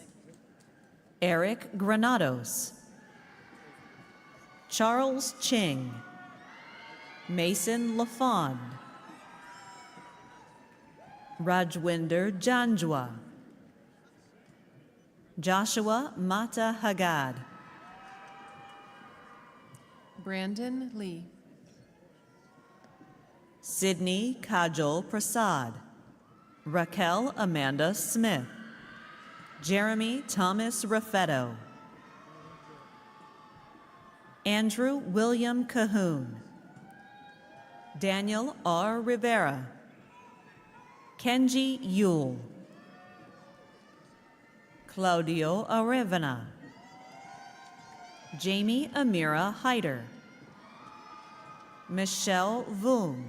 Eric Granados, Charles Ching, Mason LaFond, Rajwinder Janjwa, Joshua Mata Hagad, Brandon Lee. Sydney Kajol Prasad, Raquel Amanda Smith, Jeremy Thomas Raffetto, Andrew William Cahoon, Daniel R. Rivera, Kenji Yule, Claudio Arevana, Jamie Amira Hyder, Michelle Voon,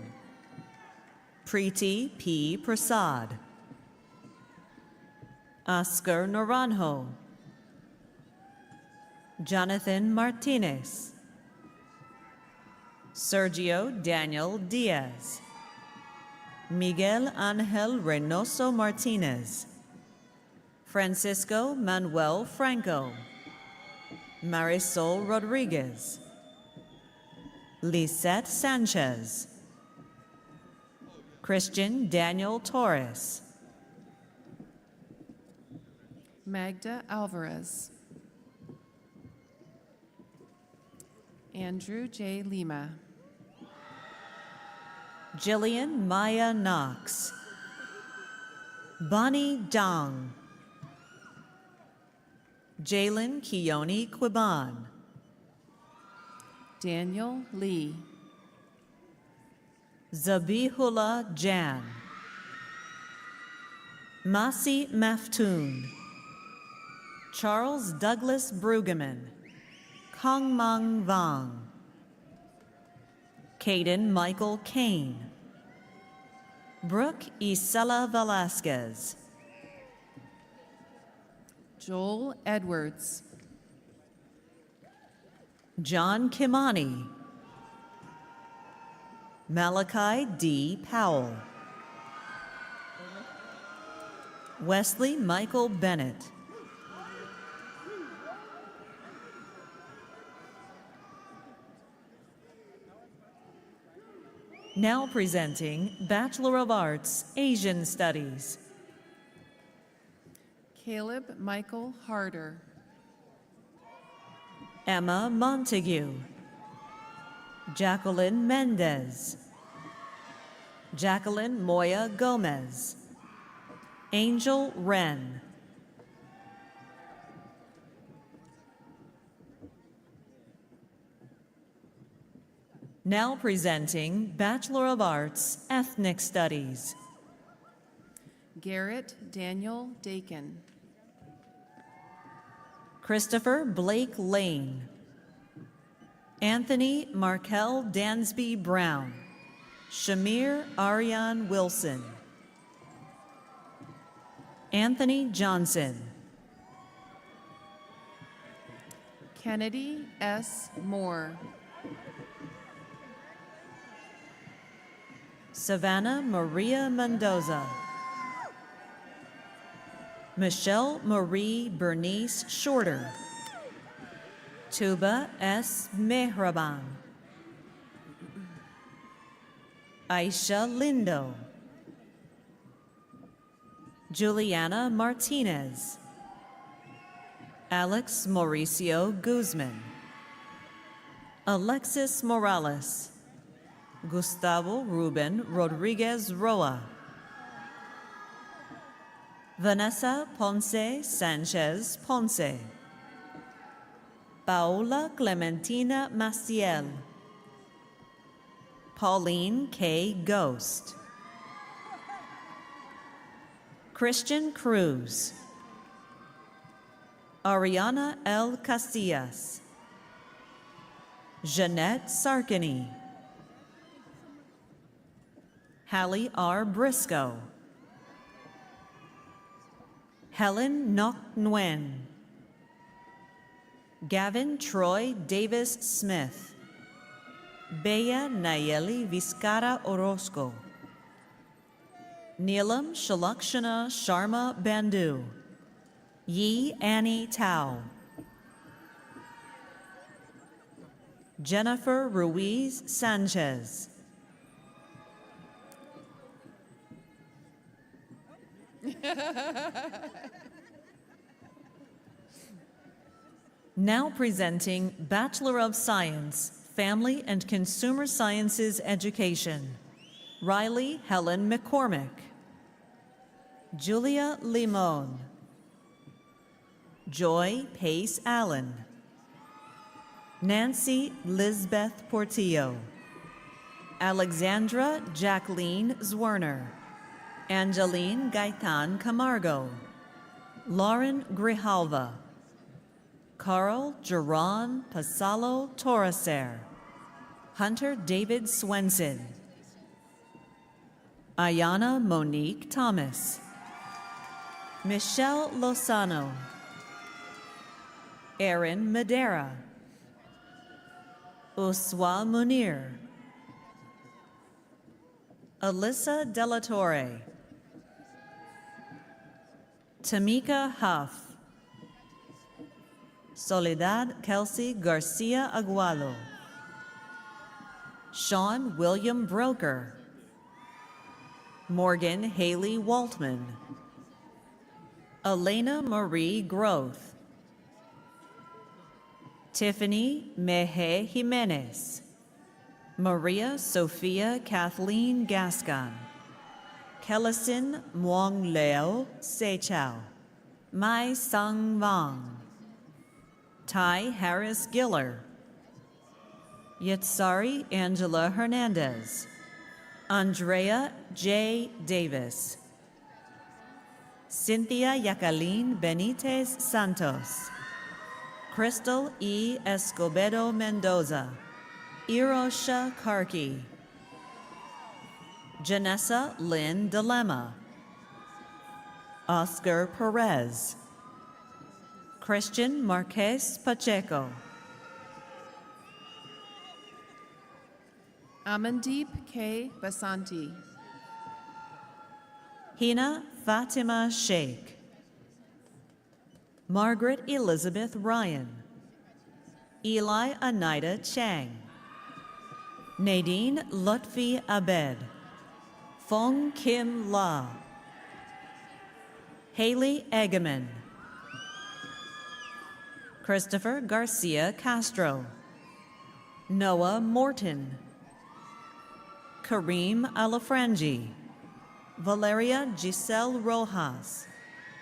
Preeti P. Prasad, Oscar Naranjo, Jonathan Martinez, Sergio Daniel Diaz, Miguel Angel Reynoso Martinez, Francisco Manuel Franco, Marisol Rodriguez, Lisette Sanchez, Christian Daniel Torres, Magda Alvarez. Andrew J. Lima. Jillian Maya Knox, Bonnie Dong, Jalen Keone Quiban, Daniel Lee. Zabihullah Jan, Masi Maftoon, Charles Douglas Brueggemann, Kongmang Vang, Caden Michael Kane, Brooke Isela Velasquez, Joel Edwards. John Kimani, Malachi D. Powell, Wesley Michael Bennett, now presenting Bachelor of Arts, Asian Studies. Caleb Michael Harder. Emma Montague, Jacqueline Mendez, Jacqueline Moya Gomez, Angel Wren, now presenting Bachelor of Arts, Ethnic Studies. Garrett Daniel Dakin. Christopher Blake Lane, Anthony Markel Dansby Brown, Shamir Ariane Wilson, Anthony Johnson, Kennedy S. Moore. Savannah Maria Mendoza. Michelle Marie Bernice Shorter. Tuba S. Mehraban. Aisha Lindo. Juliana Martinez. Alex Mauricio Guzman. Alexis Morales. Gustavo Ruben Rodriguez Roa. Vanessa Ponce Sanchez Ponce. Paola Clementina Maciel. Pauline K. Ghost. Christian Cruz. Ariana L. Casillas. Jeanette Sarkany. Hallie R. Briscoe. Helen Ngoc Nguyen. Gavin Troy Davis Smith. Bea Nayeli Vizcara Orozco. Neelam Shalakshana Sharma Bandhu. Yi Annie Tao. Jennifer Ruiz Sanchez. Now presenting Bachelor of Science, Family and Consumer Sciences Education, Riley Helen McCormick. Julia Limon. Joy Pace Allen. Nancy Lisbeth Portillo. Alexandra Jacqueline Zwerner. Angeline Gaitan Camargo. Lauren Grijalva. Carl Geron Pasalo Torreser. Hunter David Swenson. Ayana Monique Thomas. Michelle Lozano. Erin Madera. Uswa Munir. Alyssa Delatorre. Tamika Huff. Soledad Kelsey Garcia Aguado. Sean William Broker. Morgan Haley Waltman. Elena Marie Groth. Tiffany Meje Jimenez. Maria Sophia Kathleen Gascon. Kellison Muang Leo Sechao. Mai Sung Vong. Ty Harris Giller. Yitzari Angela Hernandez. Andrea J. Davis. Cynthia Jacqueline Benitez Santos. Crystal E. Escobedo Mendoza. Irosha Karki. Janessa Lynn Dilemma. Oscar Perez. Christian Marquez Pacheco. Amandeep K. Basanti. Hina Fatima Sheikh. Margaret Elizabeth Ryan. Eli Anida Chang. Nadine Lutfi Abed. Fong Kim La. Haley Egeman. Christopher Garcia Castro. Noah Morton. Kareem Alafrangi. Valeria Giselle Rojas.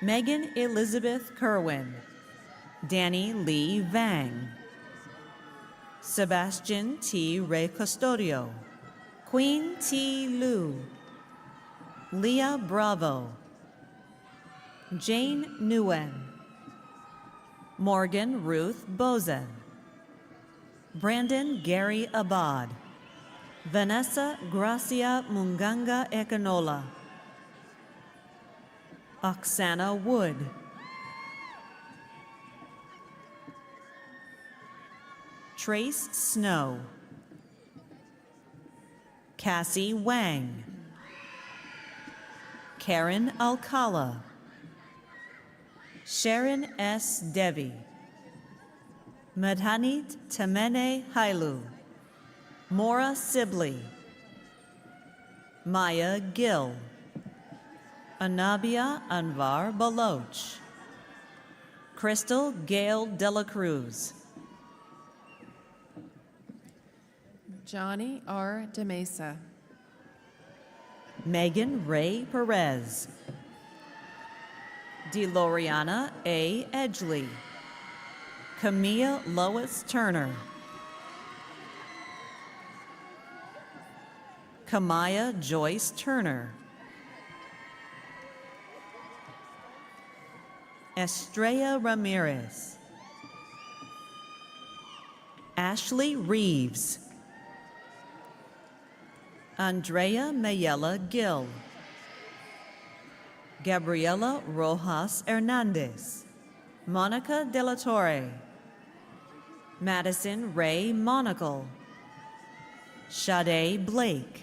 Megan Elizabeth Kerwin. Danny Lee Vang. Sebastian T. Ray Custodio. Queen T. Liu. Leah Bravo. Jane Nguyen. Morgan Ruth Bozen. Brandon Gary Abad. Vanessa Gracia Munganga Ekanola. Oksana Wood. Trace Snow, Cassie Wang, Karen Alcala, Sharon S. Devi, Madhanit Temene Hailu, Maura Sibley, Maya Gill, Anabia Anvar Baloch, Crystal Gail Dela Cruz, Johnny R. DeMesa, Megan Ray Perez, DeLoriana A. Edgley, Camilla Lois Turner, Kamaya Joyce Turner, Estrella Ramirez, Ashley Reeves, Andrea Mayela Gill, Gabriela Rojas Hernandez, Monica De La Torre, Madison Ray Monacle, Sade Blake,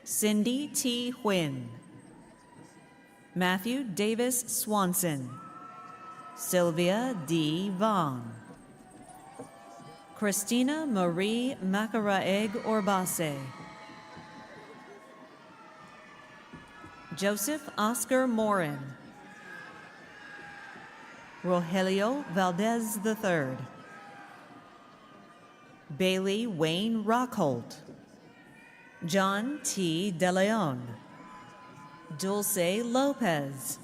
Cindy T. Huynh, Matthew Davis Swanson, Sylvia D. Vaughn, Christina Marie Macaraeg Orbase, Joseph Oscar Morin, Rogelio Valdez III, Bailey Wayne Rockholt, John T. De Leon, Dulce Lopez,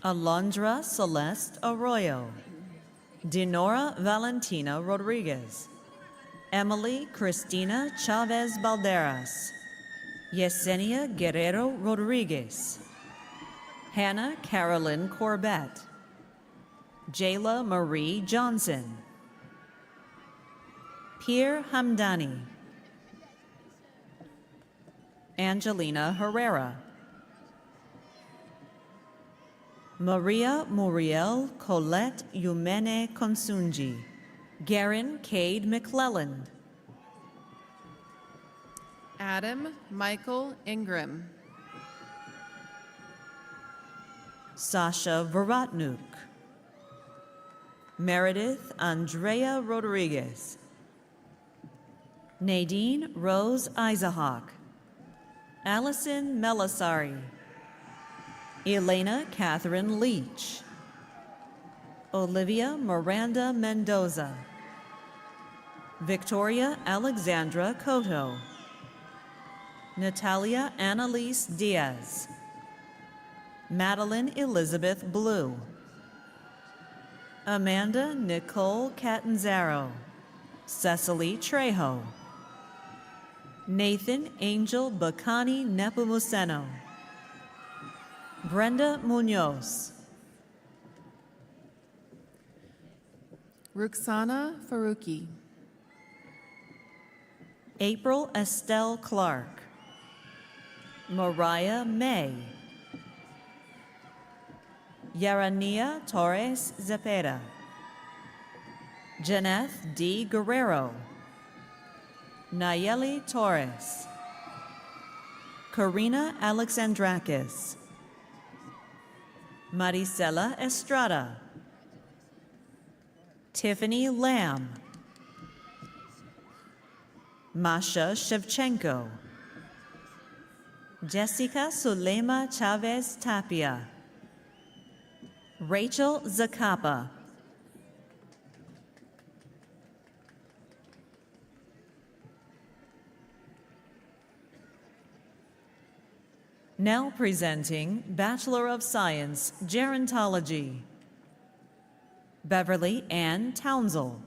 Alondra Celeste Arroyo, Dinora Valentina Rodriguez, Emily Cristina Chavez Balderas, Yesenia Guerrero Rodriguez, Hannah Carolyn Corbett, Jayla Marie Johnson, Pierre Hamdani, Angelina Herrera, Maria Muriel Colette Yumene Konsunji, Garen Cade McClelland, Adam Michael Ingram, Sasha Varatnuk, Meredith Andrea Rodriguez, Nadine Rose Isahawk, Allison Melisari, Elena Catherine Leach, Olivia Miranda Mendoza, Victoria Alexandra Cotto, Natalia Annalise Diaz, Madeline Elizabeth Blue, Amanda Nicole Catanzaro, Cecily Trejo, Nathan Angel Bacani Nepomuceno, Brenda Munoz, Ruxana Faruqi, April Estelle Clark, Mariah May, Yarania Torres Zepeda, Janeth D. Guerrero, Nayeli Torres, Karina Alexandrakis, Maricela Estrada, Tiffany Lamb, Masha Shevchenko, Jessica Sulema Chavez Tapia, Rachel Zacapa, now presenting Bachelor of Science, Gerontology, Beverly Ann Townsell,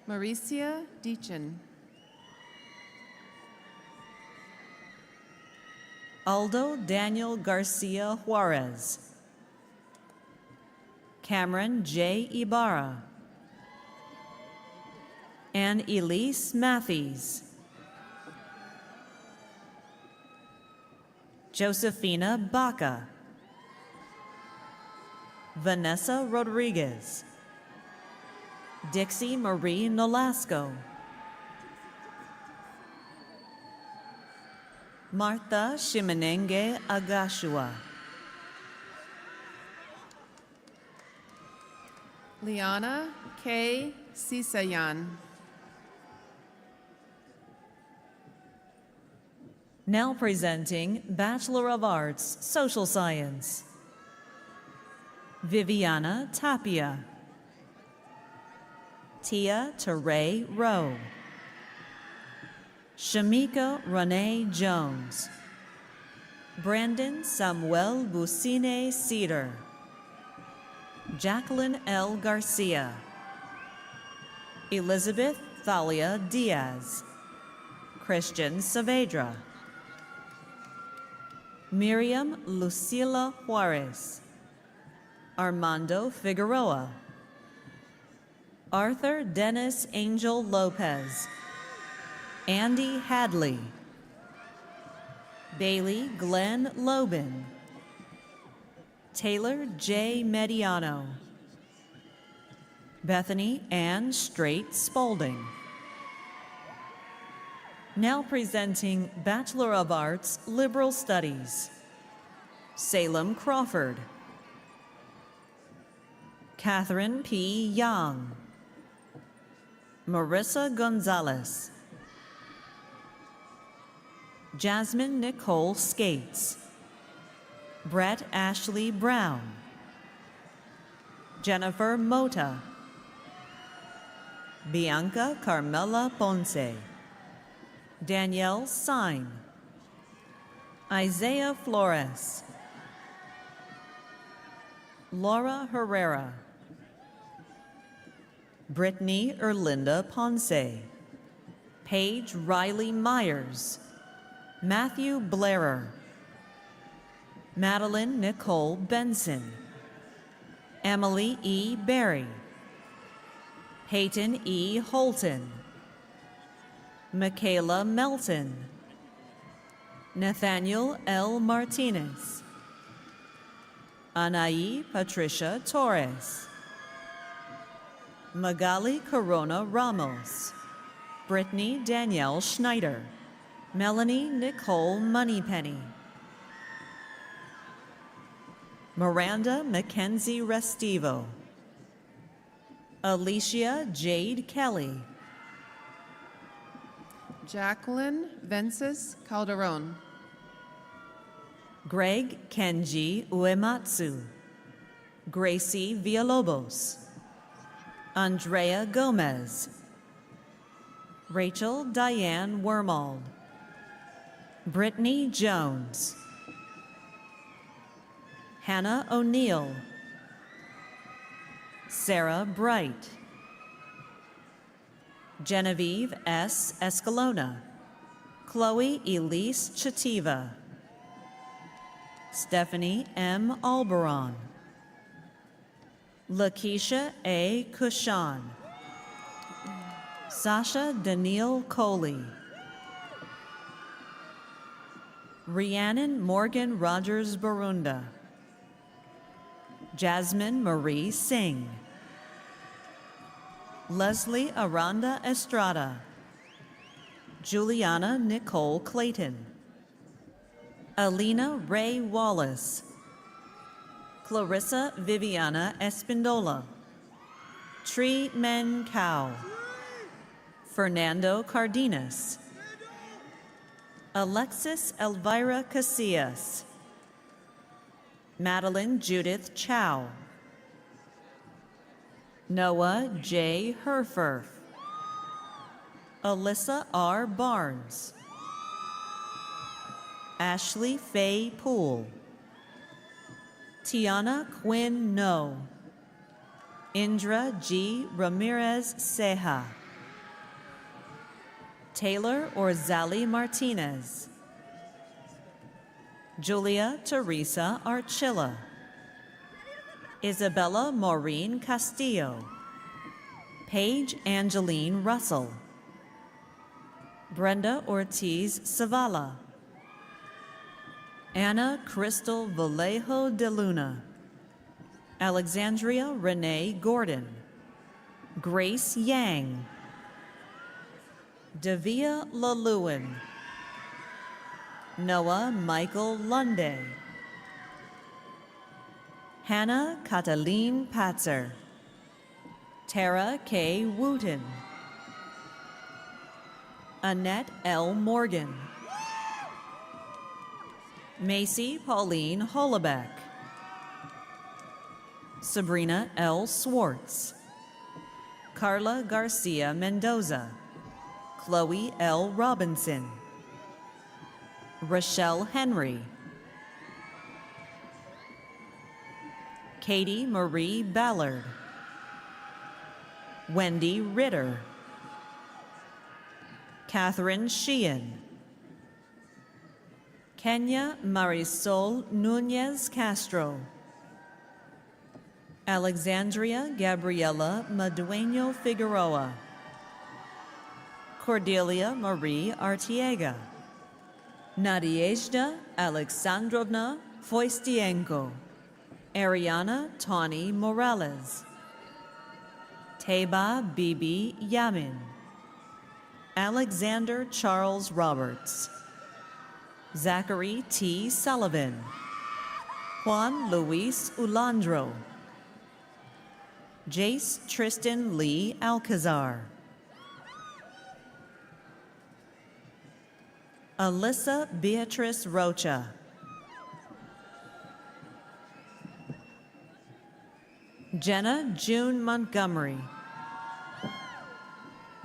Mauricia Deachin, Aldo Daniel Garcia Juarez, Cameron J. Ibarra, and Elise Matthews, Josephina Baca, Vanessa Rodriguez. Dixie Marie Nolasco. Martha Shimenenge Agashua. Liana K. Sisayan. Now presenting Bachelor of Arts, Social Science. Viviana Tapia. Tia Teray Rowe. Shamika Renee Jones. Brandon Samuel Busine Cedar. Jacqueline L. Garcia. Elizabeth Thalia Diaz. Christian Saavedra. Miriam Lucila Juarez. Armando Figueroa. Arthur Dennis Angel Lopez. Andy Hadley. Bailey Glenn Lobin. Taylor J. Mediano. Bethany Ann Straight Spaulding. Now presenting Bachelor of Arts, Liberal Studies. Salem Crawford. Catherine P. Young. Marissa Gonzalez. Jasmine Nicole Skates. Brett Ashley Brown. Jennifer Mota. Bianca Carmela Ponce. Danielle Sine. Isaiah Flores. Laura Herrera. Brittany Erlinda Ponce. Paige Riley Myers. Matthew Blairer. Madeline Nicole Benson. Emily E. Berry. Peyton E. Holton. Michaela Melton. Nathaniel L. Martinez. Anaí Patricia Torres. Magali Corona Ramos. Brittany Danielle Schneider. Melanie Nicole Moneypenny. Miranda Mackenzie Restivo. Alicia Jade Kelly. Jacqueline Vences Calderon. Greg Kenji Uematsu. Gracie Villalobos. Andrea Gomez. Rachel Diane Wormald. Brittany Jones. Hannah O'Neill. Sarah Bright. Genevieve S. Escalona. Chloe Elise Chativa. Stephanie M. Alberon. Lakeisha A. Cushan. Sasha Danielle Coley. Rhiannon Morgan Rogers Barunda. Jasmine Marie Singh. Leslie Aranda Estrada. Juliana Nicole Clayton. Alina Ray Wallace. Clarissa Viviana Espindola. Tree Men Cow. Fernando Cardenas. Alexis Elvira Casillas. Madeline Judith Chow. Noah J. Herfer. Alyssa R. Barnes. Ashley Faye Poole. Tiana Quinn No. Indra G. Ramirez Ceja. Taylor Orzali Martinez. Julia Teresa Archilla. Isabella Maureen Castillo. Paige Angeline Russell. Brenda Ortiz Zavala. Anna Crystal Vallejo de Luna. Alexandria Renee Gordon, Grace Yang, Davia Lalewin, Noah Michael Lunde, Hannah Cataline Patzer, Tara K. Wooten, Annette L. Morgan, Macy Pauline Holobeck, Sabrina L. Swartz, Carla Garcia Mendoza, Chloe L. Robinson, Rochelle Henry, Katie Marie Ballard, Wendy Ritter, Catherine Sheehan, Kenya Marisol Nunez Castro, Alexandria Gabriela Madueño Figueroa, Cordelia Marie Artiega, Nadezhda Alexandrovna Foistienko, Ariana Tawny Morales, Teba Bibi Yamin, Alexander Charles Roberts, Zachary T. Sullivan, Juan Luis Ulandro, Jace Tristan Lee Alcazar, Alyssa Beatrice Rocha, Jenna June Montgomery,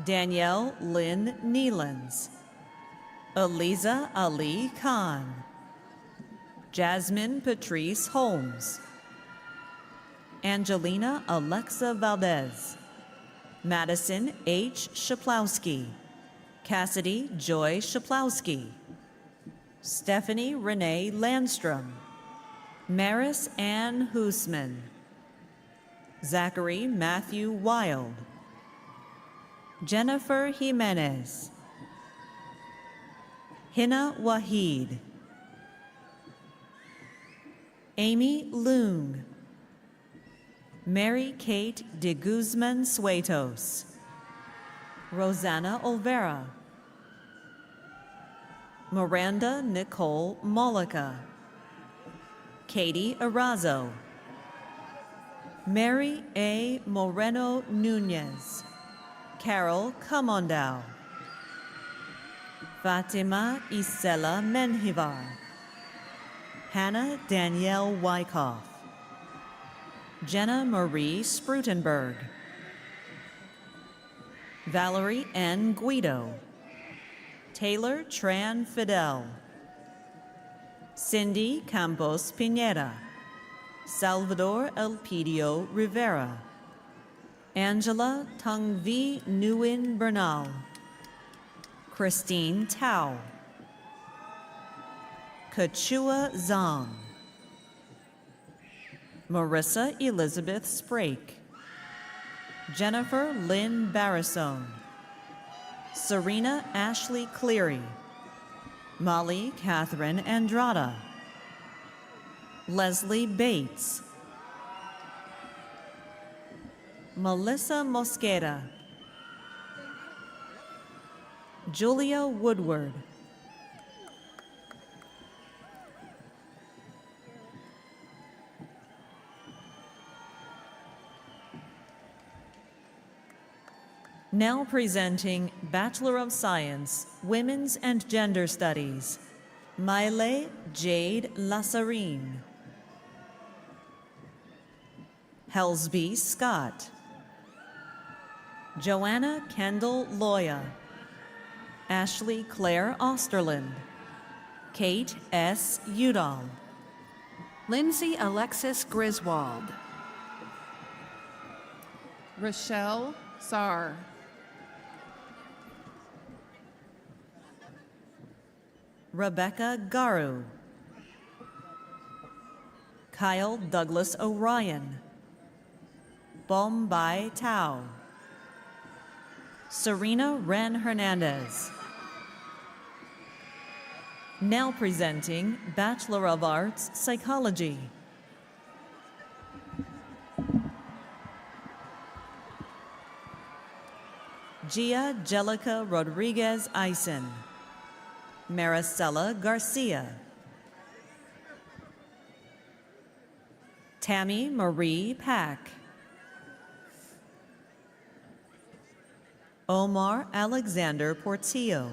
Danielle Lynn Nealons, Eliza Ali Khan, Jasmine Patrice Holmes, Angelina Alexa Valdez, Madison H. Shaplowski, Cassidy Joy Shaplowski, Stephanie Renee Landstrom, Maris Ann Hoosman, Zachary Matthew Wild, Jennifer Jimenez, Hina Wahid, Amy Loong, Mary Kate de Guzman Suetos, Rosanna Olvera, Miranda Nicole Mollica, Katie Arazo, Mary A. Moreno Nunez, Carol Kamondau, Fatima Isela Menjivar, Hannah Danielle Wyckoff, Jenna Marie Sprutenberg, Valerie N. Guido, Taylor Tran Fidel, Cindy Campos Pineda, Salvador Elpidio Rivera, Angela Tungvi Nguyen Bernal, Christine Tao, Kachua Zhang, Marissa Elizabeth Sprake, Jennifer Lynn Barrisone, Serena Ashley Cleary, Molly Catherine Andrada, Leslie Bates, Melissa Mosqueda, Julia Woodward, now presenting Bachelor of Science, Women's and Gender Studies, Maile Jade Lasarine, Helsby Scott, Joanna Kendall Loya, Ashley Claire Osterland, Kate S. Udall, Lindsay Alexis Griswold, Rochelle Saar, Rebecca Garu, Kyle Douglas O'Ryan, Bombay Tao, Serena Ren Hernandez. Now presenting Bachelor of Arts, Psychology, Gia Jellica Rodriguez Eisen, Maricela Garcia, Tammy Marie Pack, Omar Alexander Portillo,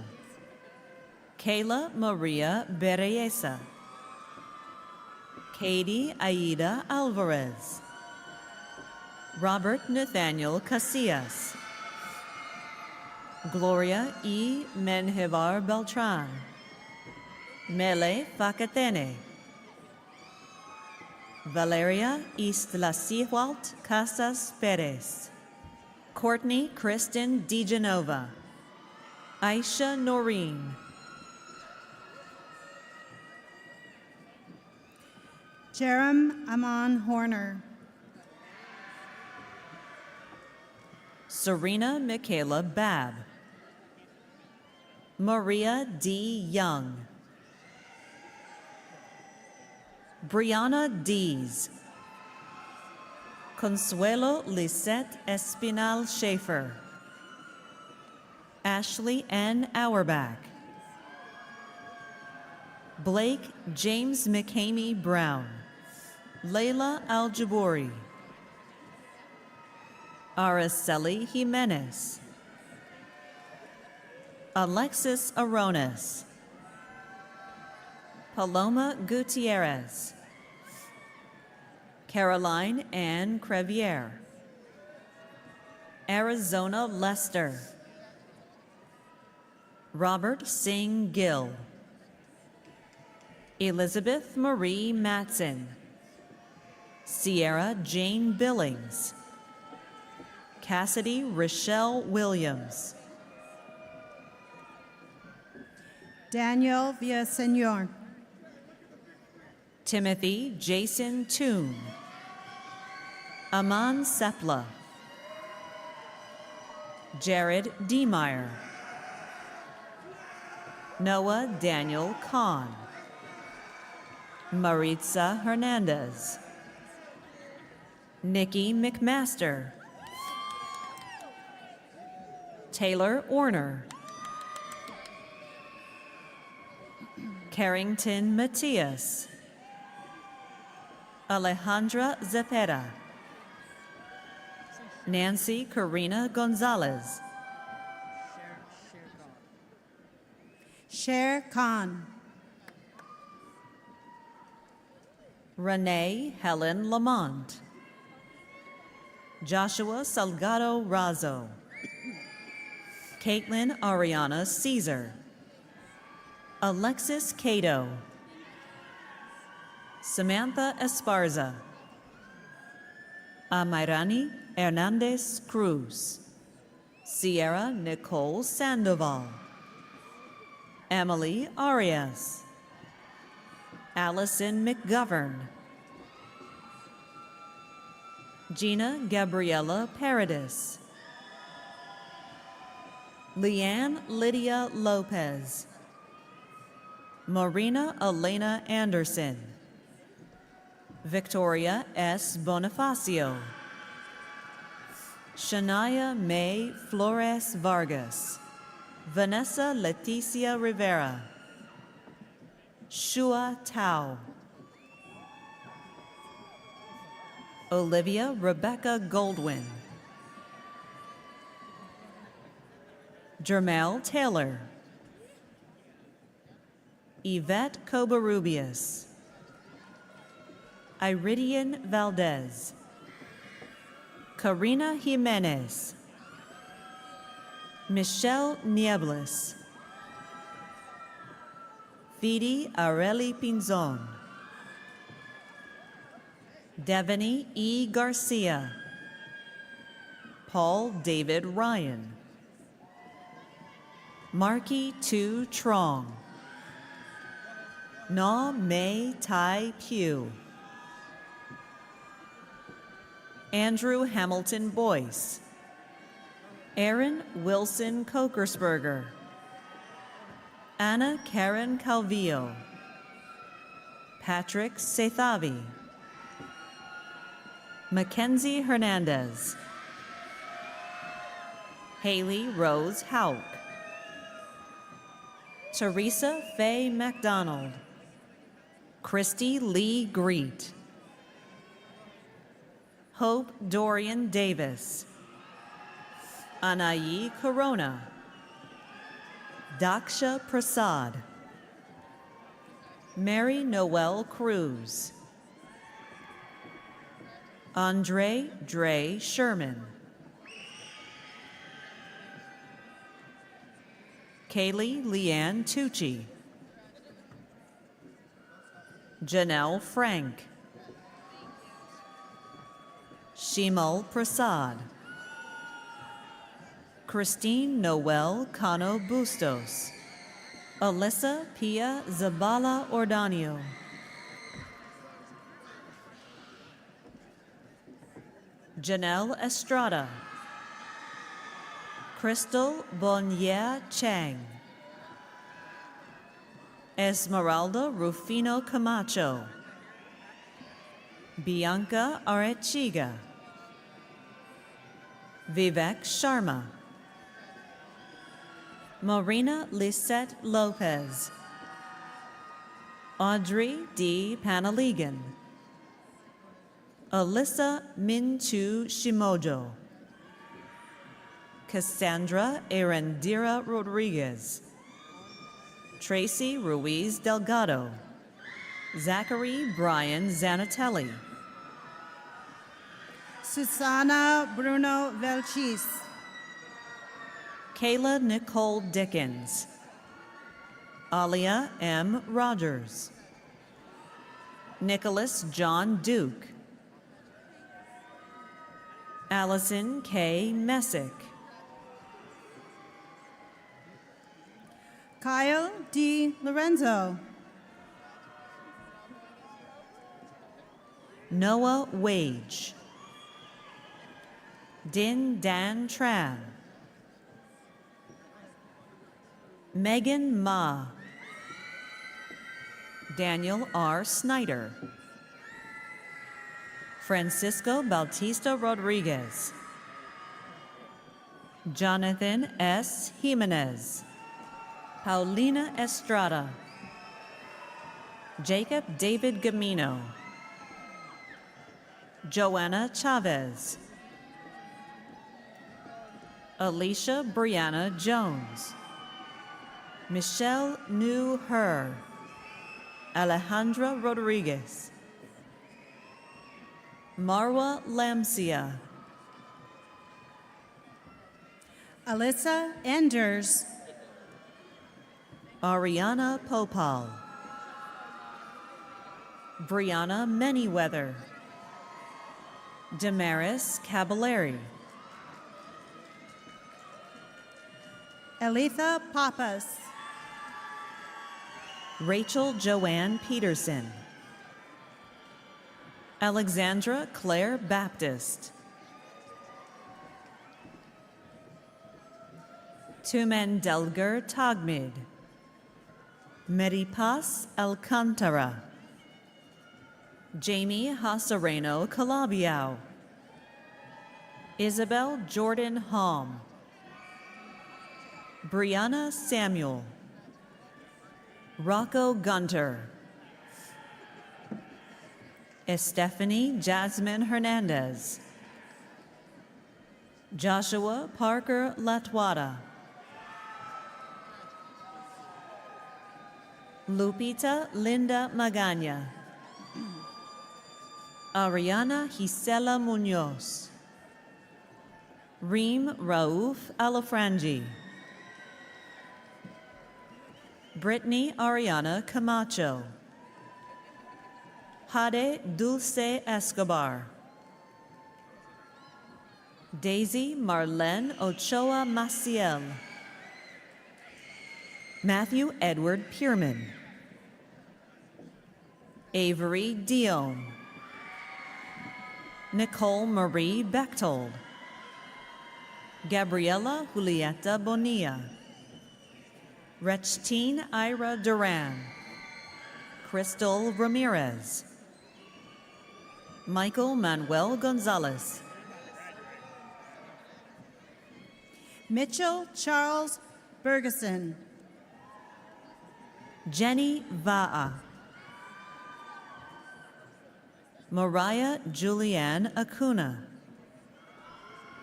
Kayla Maria Bereyesa, Katie Aida Alvarez, Robert Nathaniel Casillas, Gloria E. Menjivar Beltran, Mele Facatene, Valeria Istlasihualt Casas Perez, Courtney Kristen DeGenova, Aisha Noreen, Jerem Amon Horner, Serena Michaela Babb, Maria D. Young, Brianna Dees, Consuelo Lisette Espinal Schaefer, Ashley N. Auerbach, Blake James McCamey Brown, Layla Al-Jabouri, Araceli Jimenez, Alexis Aronas, Paloma Gutierrez, Caroline Ann Crevier, Arizona Lester, Robert Singh Gill, Elizabeth Marie Matson, Sierra Jane Billings, Cassidy Rochelle Williams, Daniel Villaseñor, Timothy Jason Toon, Aman Sepla, Jared Demeyer, Noah Daniel Kahn, Maritza Hernandez, Nikki McMaster, Taylor Orner, Carrington Matias, Alejandra Zepeda, Nancy Karina Gonzalez, Sher Khan, Renee Helen Lamont, Joshua Salgado Razo, Caitlin Ariana Caesar, Alexis Cato, Samantha Esparza, Amairani Hernandez Cruz, Sierra Nicole Sandoval, Emily Arias, Allison McGovern, Gina Gabriela Paradis, Leanne Lydia Lopez, Marina Elena Anderson, Victoria S. Bonifacio, Shania May Flores Vargas, Vanessa Leticia Rivera, Shua Tao, Olivia Rebecca Goldwyn, Jermel Taylor, Yvette Cobarrubias, Iridian Valdez, Karina Jimenez, Michelle Niebles, Fidi Areli Pinzon, Devaney E. Garcia, Paul David Ryan, Marky Tu Trong, Na Mei Tai Pugh, Andrew Hamilton Boyce, Aaron Wilson Kokersberger, Anna Karen Calvillo, Patrick Sethavi, Mackenzie Hernandez, Haley Rose Hauk, Teresa Faye MacDonald, Christy Lee Greet, Hope Dorian Davis, Anayi Corona, Daksha Prasad, Mary Noel Cruz, Andre Dre Sherman, Kaylee Leanne Tucci, Janelle Frank, Shimal Prasad, Christine Noel Cano Bustos, Alyssa Pia Zabala Ordanio, Janelle Estrada, Crystal Bonnier Chang, Esmeralda Rufino Camacho, Bianca Arechiga, Vivek Sharma, Marina Lisette Lopez, Audrey D. Panaligan, Alyssa Minchu Shimojo, Cassandra Erendira Rodriguez, Tracy Ruiz Delgado, Zachary Brian Zanatelli, Susana Bruno Velchis, Kayla Nicole Dickens, Alia M. Rogers, Nicholas John Duke, Allison K. Messick, Kyle D. Lorenzo, Noah Wage, Din Dan Tran, Megan Ma, Daniel R. Snyder, Francisco Bautista Rodriguez, Jonathan S. Jimenez, Paulina Estrada, Jacob David Gamino, Joanna Chavez, Alicia Brianna Jones, Michelle New Her, Alejandra Rodriguez, Marwa Lamsia, Alyssa Enders, Ariana Popal, Brianna Manyweather, Damaris Caballari, Elitha Papas, Rachel Joanne Peterson, Alexandra Claire Baptist, Tumen Delger Tagmid, Meripas Alcantara, Jamie Hasareno Calabiao, Isabel Jordan Halm, Brianna Samuel, Rocco Gunter, Estefany Jasmine Hernandez, Joshua Parker Latwada, Lupita Linda Magana, Ariana Gisela Munoz, Reem Raouf Alafrangi, Brittany Ariana Camacho, Jade Dulce Escobar, Daisy Marlene Ochoa Maciel, Matthew Edward Pierman, Avery Dion, Nicole Marie Bechtold, Gabriela Julieta Bonilla, Rechtine Ira Duran, Crystal Ramirez, Michael Manuel Gonzalez, Mitchell Charles Bergeson. Jenny Va'a. Mariah Julianne Acuna.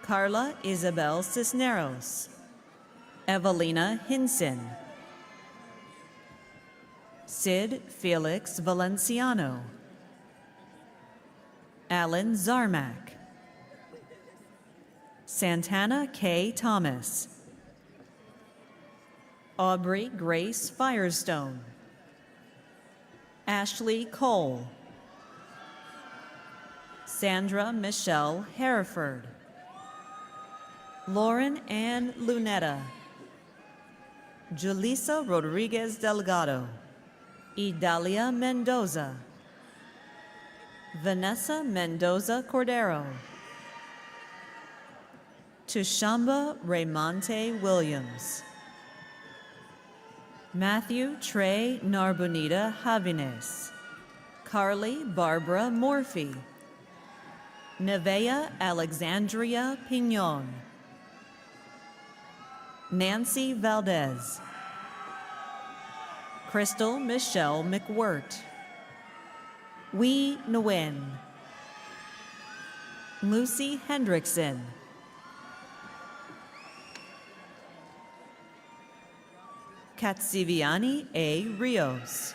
Carla Isabel Cisneros. Evelina Hinson. Sid Felix Valenciano. Alan Zarmak. Santana K. Thomas. Aubrey Grace Firestone. Ashley Cole. Sandra Michelle Hereford. Lauren Ann Lunetta. Julissa Rodriguez Delgado. Idalia Mendoza. Vanessa Mendoza Cordero. Tushamba Raymonte Williams. Matthew Trey Narbonita Javines. Carly Barbara Morphy. Nevea Alexandria Pignon. Nancy Valdez. Crystal Michelle McWhirt. Wee Nguyen. Lucy Hendrickson. Katsiviani A. Rios.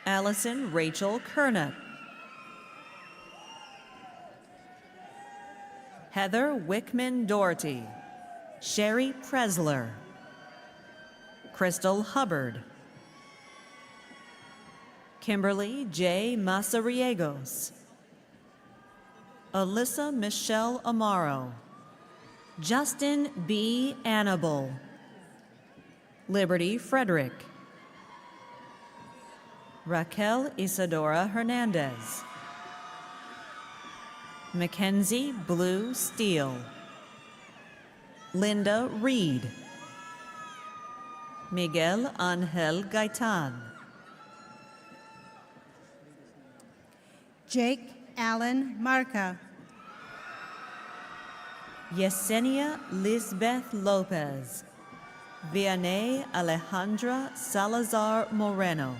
Allison Rachel Kernut. Heather Wickman Doherty. Sherry Presler. Crystal Hubbard. Kimberly J. Masariegos. Alyssa Michelle Amaro. Justin B. Annable. Liberty Frederick. Raquel Isadora Hernandez. Mackenzie Blue Steele. Linda Reed. Miguel Angel Gaitan. Jake Allen Marca. Yesenia Lisbeth Lopez. Vianney Alejandra Salazar Moreno.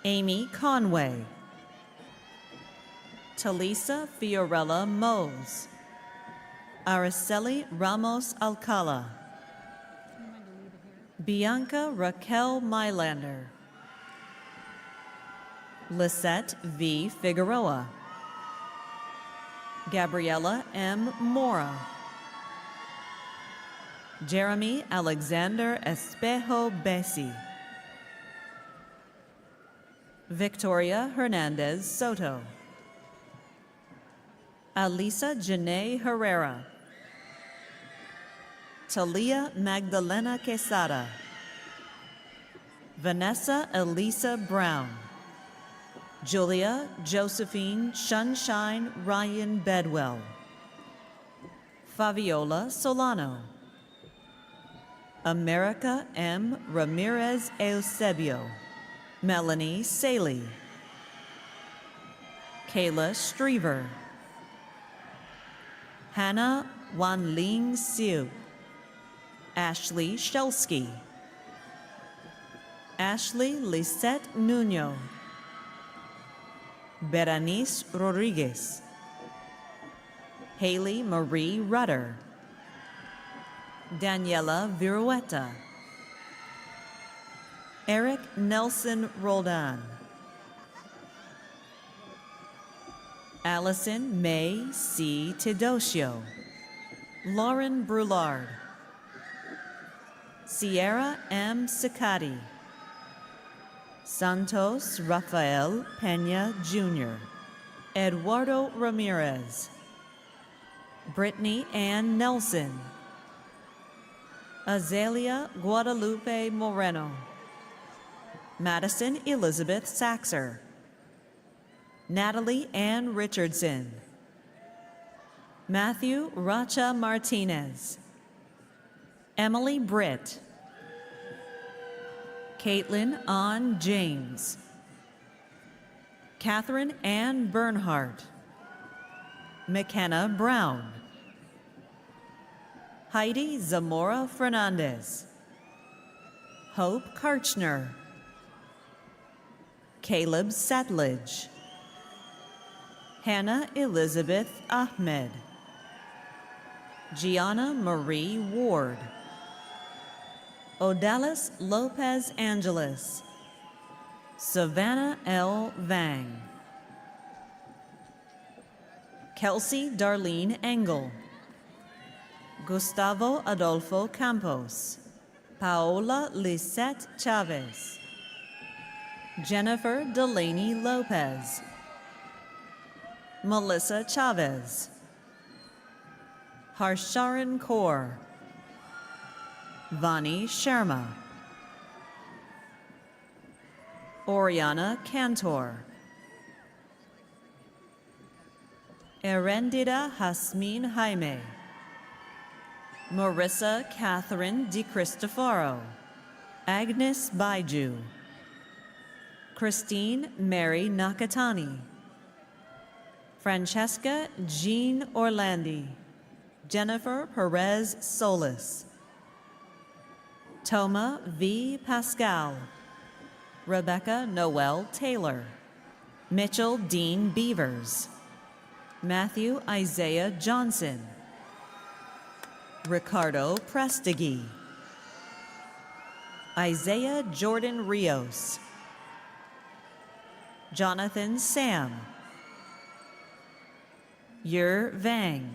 Amy Conway. Talisa Fiorella Mose. Araceli Ramos Alcala. Bianca Raquel Mylander. Lisette V. Figueroa. Gabriela M. Mora. Jeremy Alexander Espejo Bessi. Victoria Hernandez Soto. Alisa Janae Herrera. Talia Magdalena Quesada. Vanessa Elisa Brown. Julia Josephine Sunshine Ryan Bedwell. Fabiola Solano. America M. Ramirez Eusebio. Melanie Saley. Kayla Strever. Hannah Wanling Siu. Ashley Shelsky. Ashley Lisette Nuno. Berenice Rodriguez. Haley Marie Rudder. Daniela Virueta. Eric Nelson Roldan. Allison May C. Tedocio. Lauren Brulard. Sierra M. Sicati. Santos Rafael Peña Jr. Eduardo Ramirez. Brittany Ann Nelson. Azalea Guadalupe Moreno. Madison Elizabeth Saxer. Natalie Ann Richardson. Matthew Racha Martinez. Emily Britt. Caitlin Ann James. Catherine Ann Bernhardt. McKenna Brown. Heidi Zamora Fernandez, Hope Karchner, Caleb Satledge, Hannah Elizabeth Ahmed, Gianna Marie Ward, Odalis Lopez Angeles, Savannah L. Vang, Kelsey Darlene Engel, Gustavo Adolfo Campos, Paola Lisette Chavez, Jennifer Delaney Lopez, Melissa Chavez, Harsharan Kaur, Vani Sharma, Oriana Cantor, Erendida Hasmin Jaime, Marissa Catherine Di Cristofaro, Agnes Baiju, Christine Mary Nakatani, Francesca Jean Orlandi, Jennifer Perez Solis, Toma V. Pascal, Rebecca Noel Taylor, Mitchell Dean Beavers, Matthew Isaiah Johnson, Ricardo Prestigui, Isaiah Jordan Rios, Jonathan Sam, Yer Vang,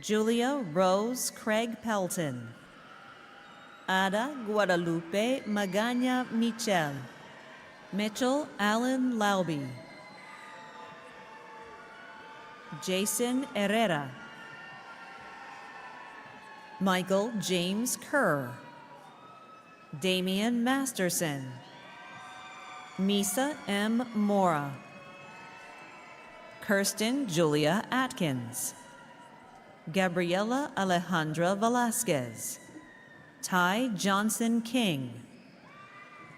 Julia Rose Craig Pelton, Ada Guadalupe Magana Michel, Mitchell Allen Lauby, Jason Herrera, Michael James Kerr, Damian Masterson, Misa M. Mora, Kirsten Julia Atkins, Gabriela Alejandra Velasquez, Ty Johnson King,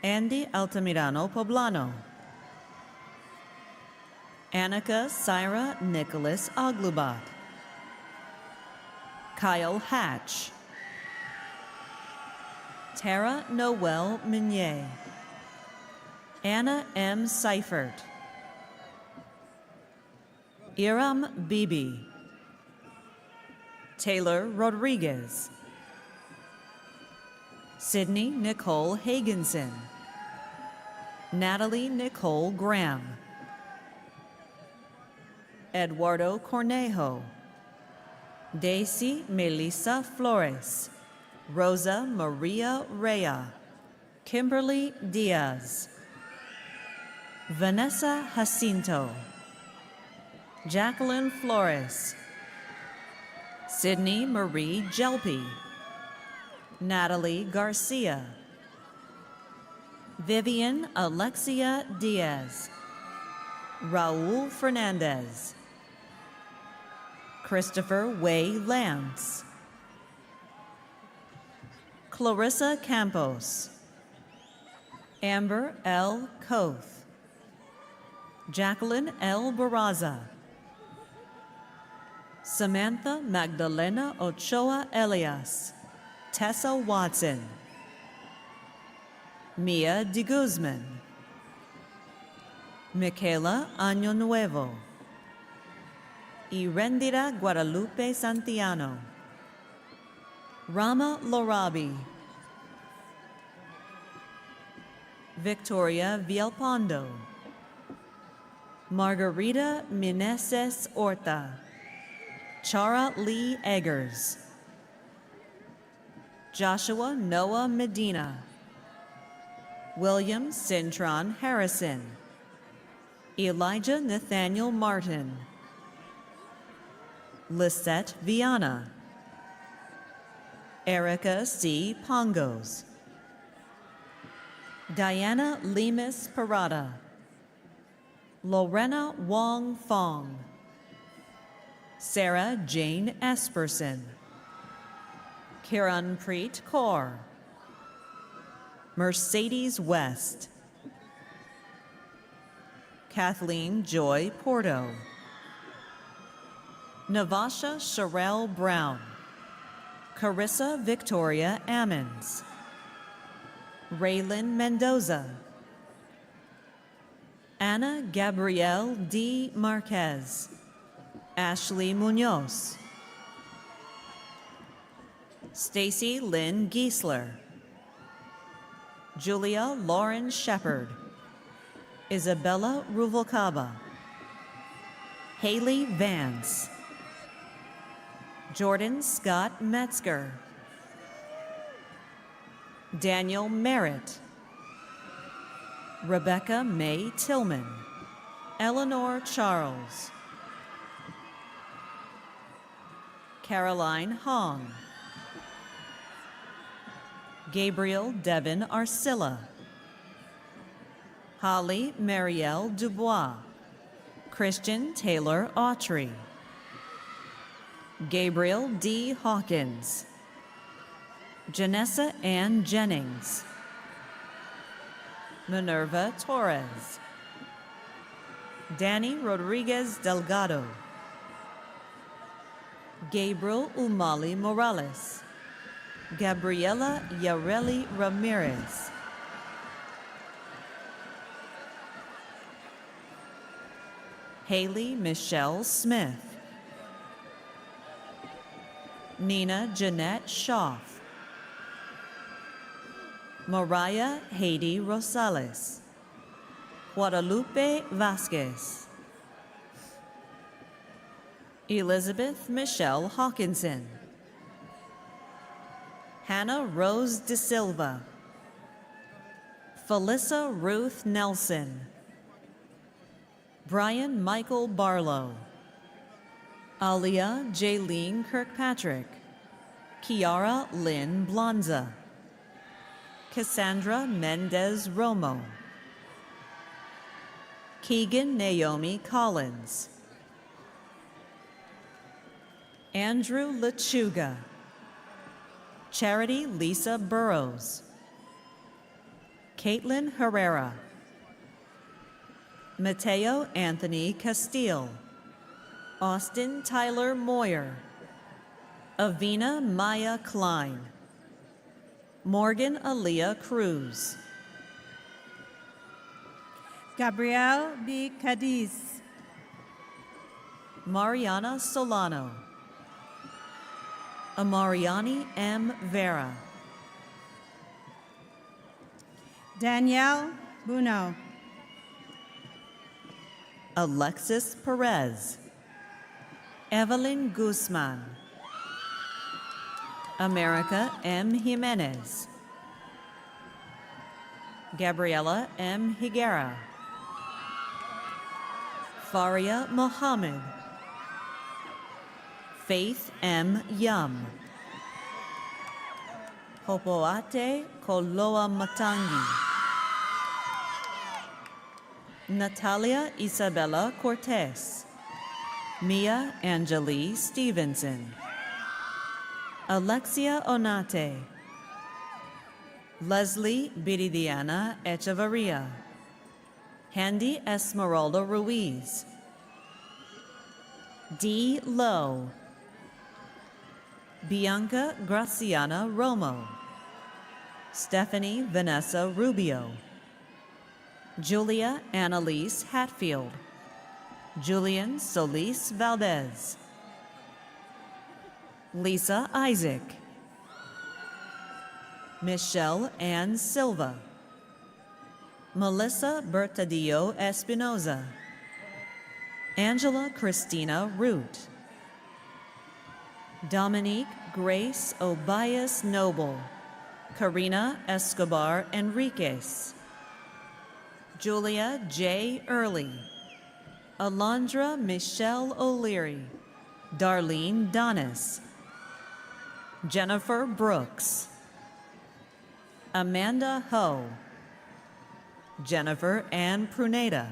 Andy Altamirano Poblano, Annika Syra Nicholas Oglubat, Kyle Hatch, Tara Noel Meunier, Anna M. Seifert, Iram Bibi, Taylor Rodriguez, Sydney Nicole Hagenson, Natalie Nicole Graham, Eduardo Cornejo, Daisy Melissa Flores, Rosa Maria Rea, Kimberly Diaz, Vanessa Jacinto, Jacqueline Flores, Sydney Marie Jelpy, Natalie Garcia, Vivian Alexia Diaz, Raul Fernandez, Christopher Way Lance, Clarissa Campos, Amber L. Koth, Jacqueline L. Barraza, Samantha Magdalena Ochoa Elias, Tessa Watson, Mia de Guzman, Michaela Año Nuevo, Irendira Guadalupe Santiano, Rama Lorabi, Victoria Villalpando, Margarita Meneses Orta, Chara Lee Eggers, Joshua Noah Medina, William Cintron Harrison, Elijah Nathaniel Martin, Lisette Viana, Erica C. Pongos, Diana Lemus Parada, Lorena Wong Fong, Sarah Jane Esperson, Kiranpreet Kaur, Mercedes West, Kathleen Joy Porto, Navasha Sherelle Brown, Carissa Victoria Ammons, Raylin Mendoza, Ana Gabrielle D. Marquez, Ashley Munoz, Stacy Lynn Giesler, Julia Lauren Shepard, Isabella Ruvalcaba, Haley Vance, Jordan Scott Metzger, Daniel Merritt, Rebecca May Tillman, Eleanor Charles, Caroline Hong, Gabriel Devin Arcilla, Holly Marielle Dubois, Christian Taylor Autry, Gabriel D. Hawkins, Janessa Ann Jennings, Minerva Torres, Danny Rodriguez Delgado, Gabriel Umali Morales, Gabriela Yareli Ramirez, Haley Michelle Smith, Nina Jeanette Schaff, Mariah Haiti Rosales, Guadalupe Vasquez, Elizabeth Michelle Hawkinson, Hannah Rose De Silva, Felissa Ruth Nelson, Brian Michael Barlow, Alia Jaylene Kirkpatrick, Kiara Lynn Blonza, Cassandra Mendez Romo, Keegan Naomi Collins, Andrew Lechuga, Charity Lisa Burrows, Caitlin Herrera, Mateo Anthony Castile, Austin Tyler Moyer, Avina Maya Klein, Morgan Aaliyah Cruz, Gabrielle B. Cadiz, Mariana Solano, Amariani M. Vera, Danielle Buno, Alexis Perez, Evelyn Guzman, America M. Jimenez, Gabriela M. Higuera, Faria Mohammed, Faith M. Yum, Hopoate Koloa Matangi, Natalia Isabella Cortez, Mia Angelie Stevenson, Alexia Onate, Leslie Viridiana Echevarria, Handy Esmeralda Ruiz, D. Lowe, Bianca Graciana Romo, Stephanie Vanessa Rubio, Julia Annalise Hatfield, Julian Solis Valdez, Lisa Isaac, Michelle Ann Silva, Melissa Bertadillo Espinoza, Angela Christina Root, Dominique Grace Obias Noble, Karina Escobar Enriquez, Julia J. Early, Alondra Michelle O'Leary, Darlene Donis, Jennifer Brooks, Amanda Ho, Jennifer Ann Pruneda,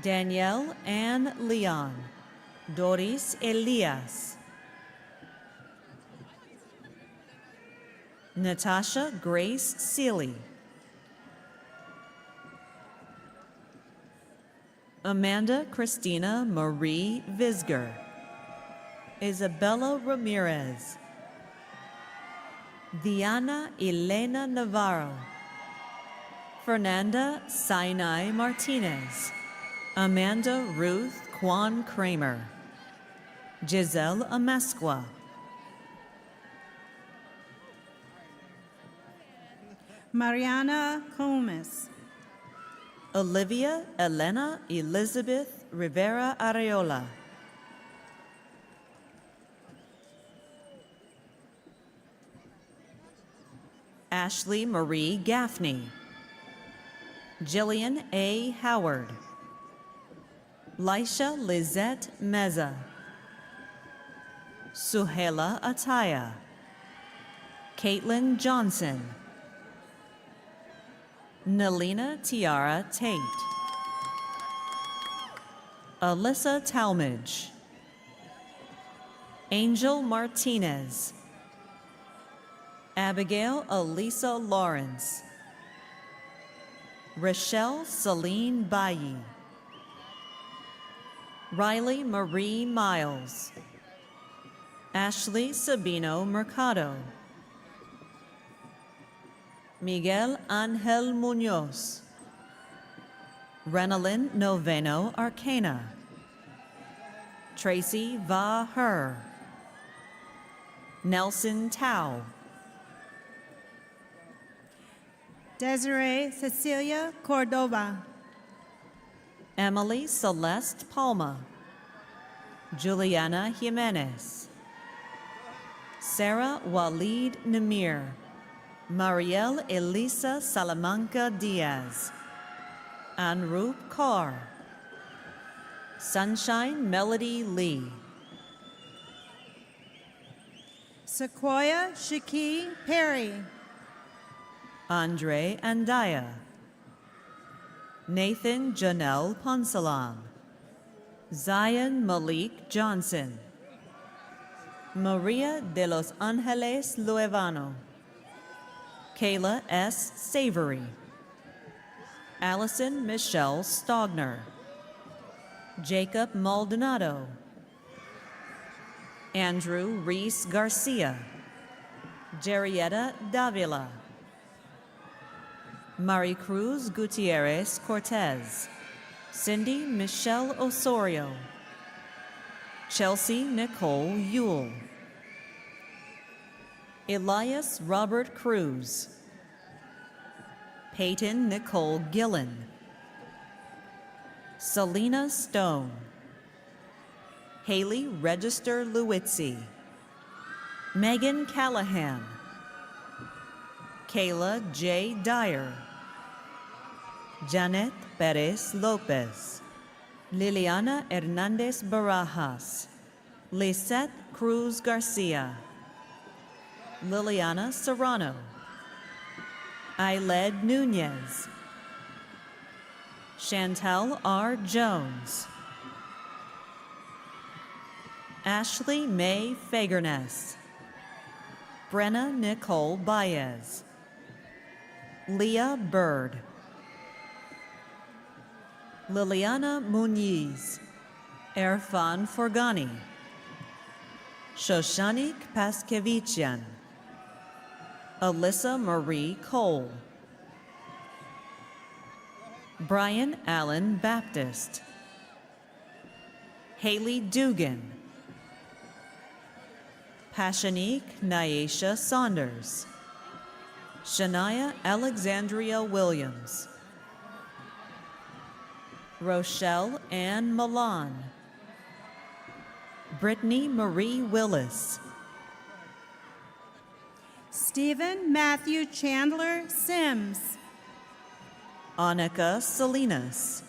Danielle Ann Leon, Doris Elias, Natasha Grace Seeley, Amanda Christina Marie Visger, Isabella Ramirez. Diana Elena Navarro. Fernanda Sinai Martinez. Amanda Ruth Kwan Kramer. Giselle Amesqua. Mariana Comas. Olivia Elena Elizabeth Rivera Areola. Ashley Marie Gaffney. Jillian A. Howard. Lisha Lizette Meza. Suhela Ataya. Caitlin Johnson. Nelina Tiara Tate. Alyssa Talmadge. Angel Martinez. Abigail Elisa Lawrence. Rochelle Celine Bayi. Riley Marie Miles. Ashley Sabino Mercado. Miguel Angel Munoz. Renalyn Noveno Arcana. Tracy Va Her. Nelson Tao. Desiree Cecilia Cordova. Emily Celeste Palma. Juliana Jimenez. Sarah Walid Namir. Marielle Elisa Salamanca Diaz. Anrup Kaur. Sunshine Melody Lee. Sequoia Shaki Perry. Andre Andaya. Nathan Janelle Ponsalan. Zion Malik Johnson. Maria de los Angeles Luevano. Kayla S. Savory. Allison Michelle Stogner. Jacob Maldonado. Andrew Reese Garcia. Jerrietta Davila. Maricruz Gutierrez Cortez. Cindy Michelle Osorio. Chelsea Nicole Yule. Elias Robert Cruz. Peyton Nicole Gillen. Selena Stone. Haley Register Lewitzi. Megan Callahan. Kayla J. Dyer. Janet Perez Lopez. Liliana Hernandez Barajas. Lisette Cruz Garcia. Liliana Serrano. Ailed Nunez. Chantel R. Jones. Ashley May Fagerness. Brenna Nicole Baez. Leah Bird. Liliana Muniz. Erfan Forgani. Shoshanik Paskevichian. Alyssa Marie Cole. Brian Allen Baptist. Haley Dugan. Pashanique Nyesha Saunders. Shania Alexandria Williams. Rochelle Ann Milan. Brittany Marie Willis. Stephen Matthew Chandler Sims. Annika Salinas.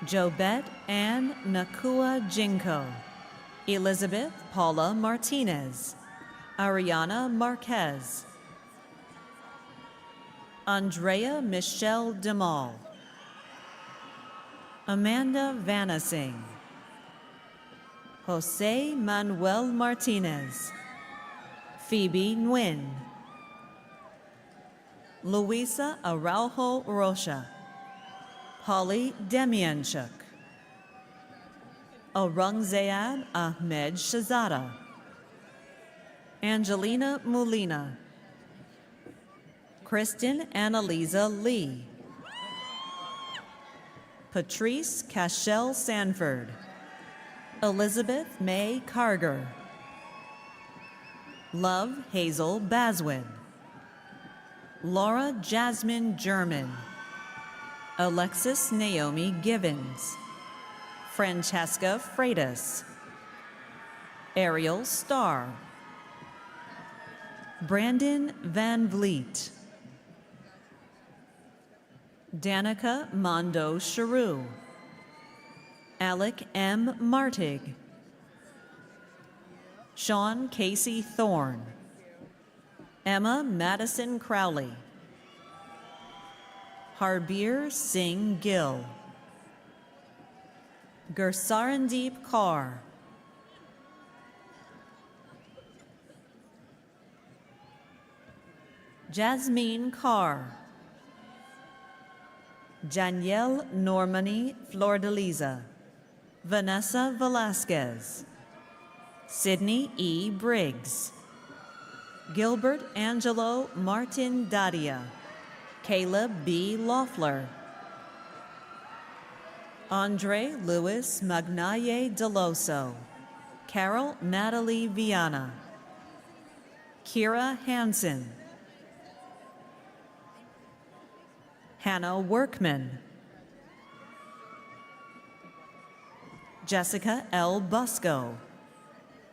Jobette Ann Nakua Jinko. Elizabeth Paula Martinez. Ariana Marquez. Andrea Michelle Demal. Amanda Vanasing. Jose Manuel Martinez. Phoebe Nguyen. Luisa Araujo Rocha. Polly Demianchuk. Aurangzeb Ahmed Shahzada, Angelina Molina, Kristen Annalisa Lee, Patrice Cashel Sanford, Elizabeth May Carger, Love Hazel Baswin, Laura Jasmine German, Alexis Naomi Givens, Francesca Freitas, Ariel Starr, Brandon Van Vliet, Danica Mondo Charoux, Alec M. Martig, Sean Casey Thorne, Emma Madison Crowley, Harbir Singh Gill, Gursarandeep Kaur, Jasmine Carr, Janielle Normani Flordeliza, Vanessa Velasquez, Sydney E. Briggs, Gilbert Angelo Martin Dadia, Caleb B. Loeffler, Andre Louis Magnaye Deloso, Carol Natalie Viana, Kira Hansen, Hannah Workman, Jessica L. Busco,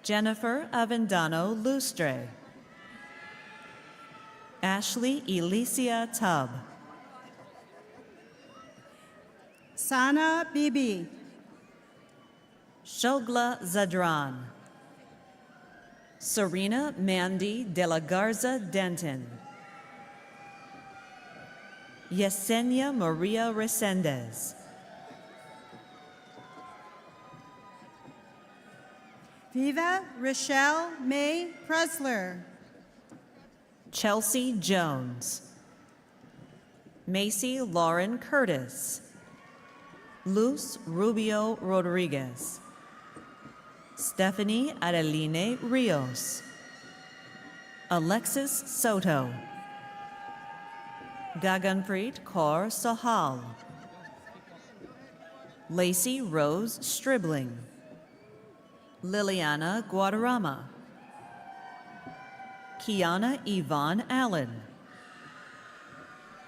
Jennifer Avendano Lustre, Ashley Elicia Tubb, Sana Bibi, Shogla Zadran, Serena Mandy de la Garza Denton, Yesenia Maria Resendez, Viva Rochelle May Presler, Chelsea Jones, Macy Lauren Curtis, Luz Rubio Rodriguez, Stephanie Adeline Rios, Alexis Soto, Gaganpreet Kaur Sahal, Lacey Rose Stribling, Liliana Guadarrama, Kiana Yvonne Allen,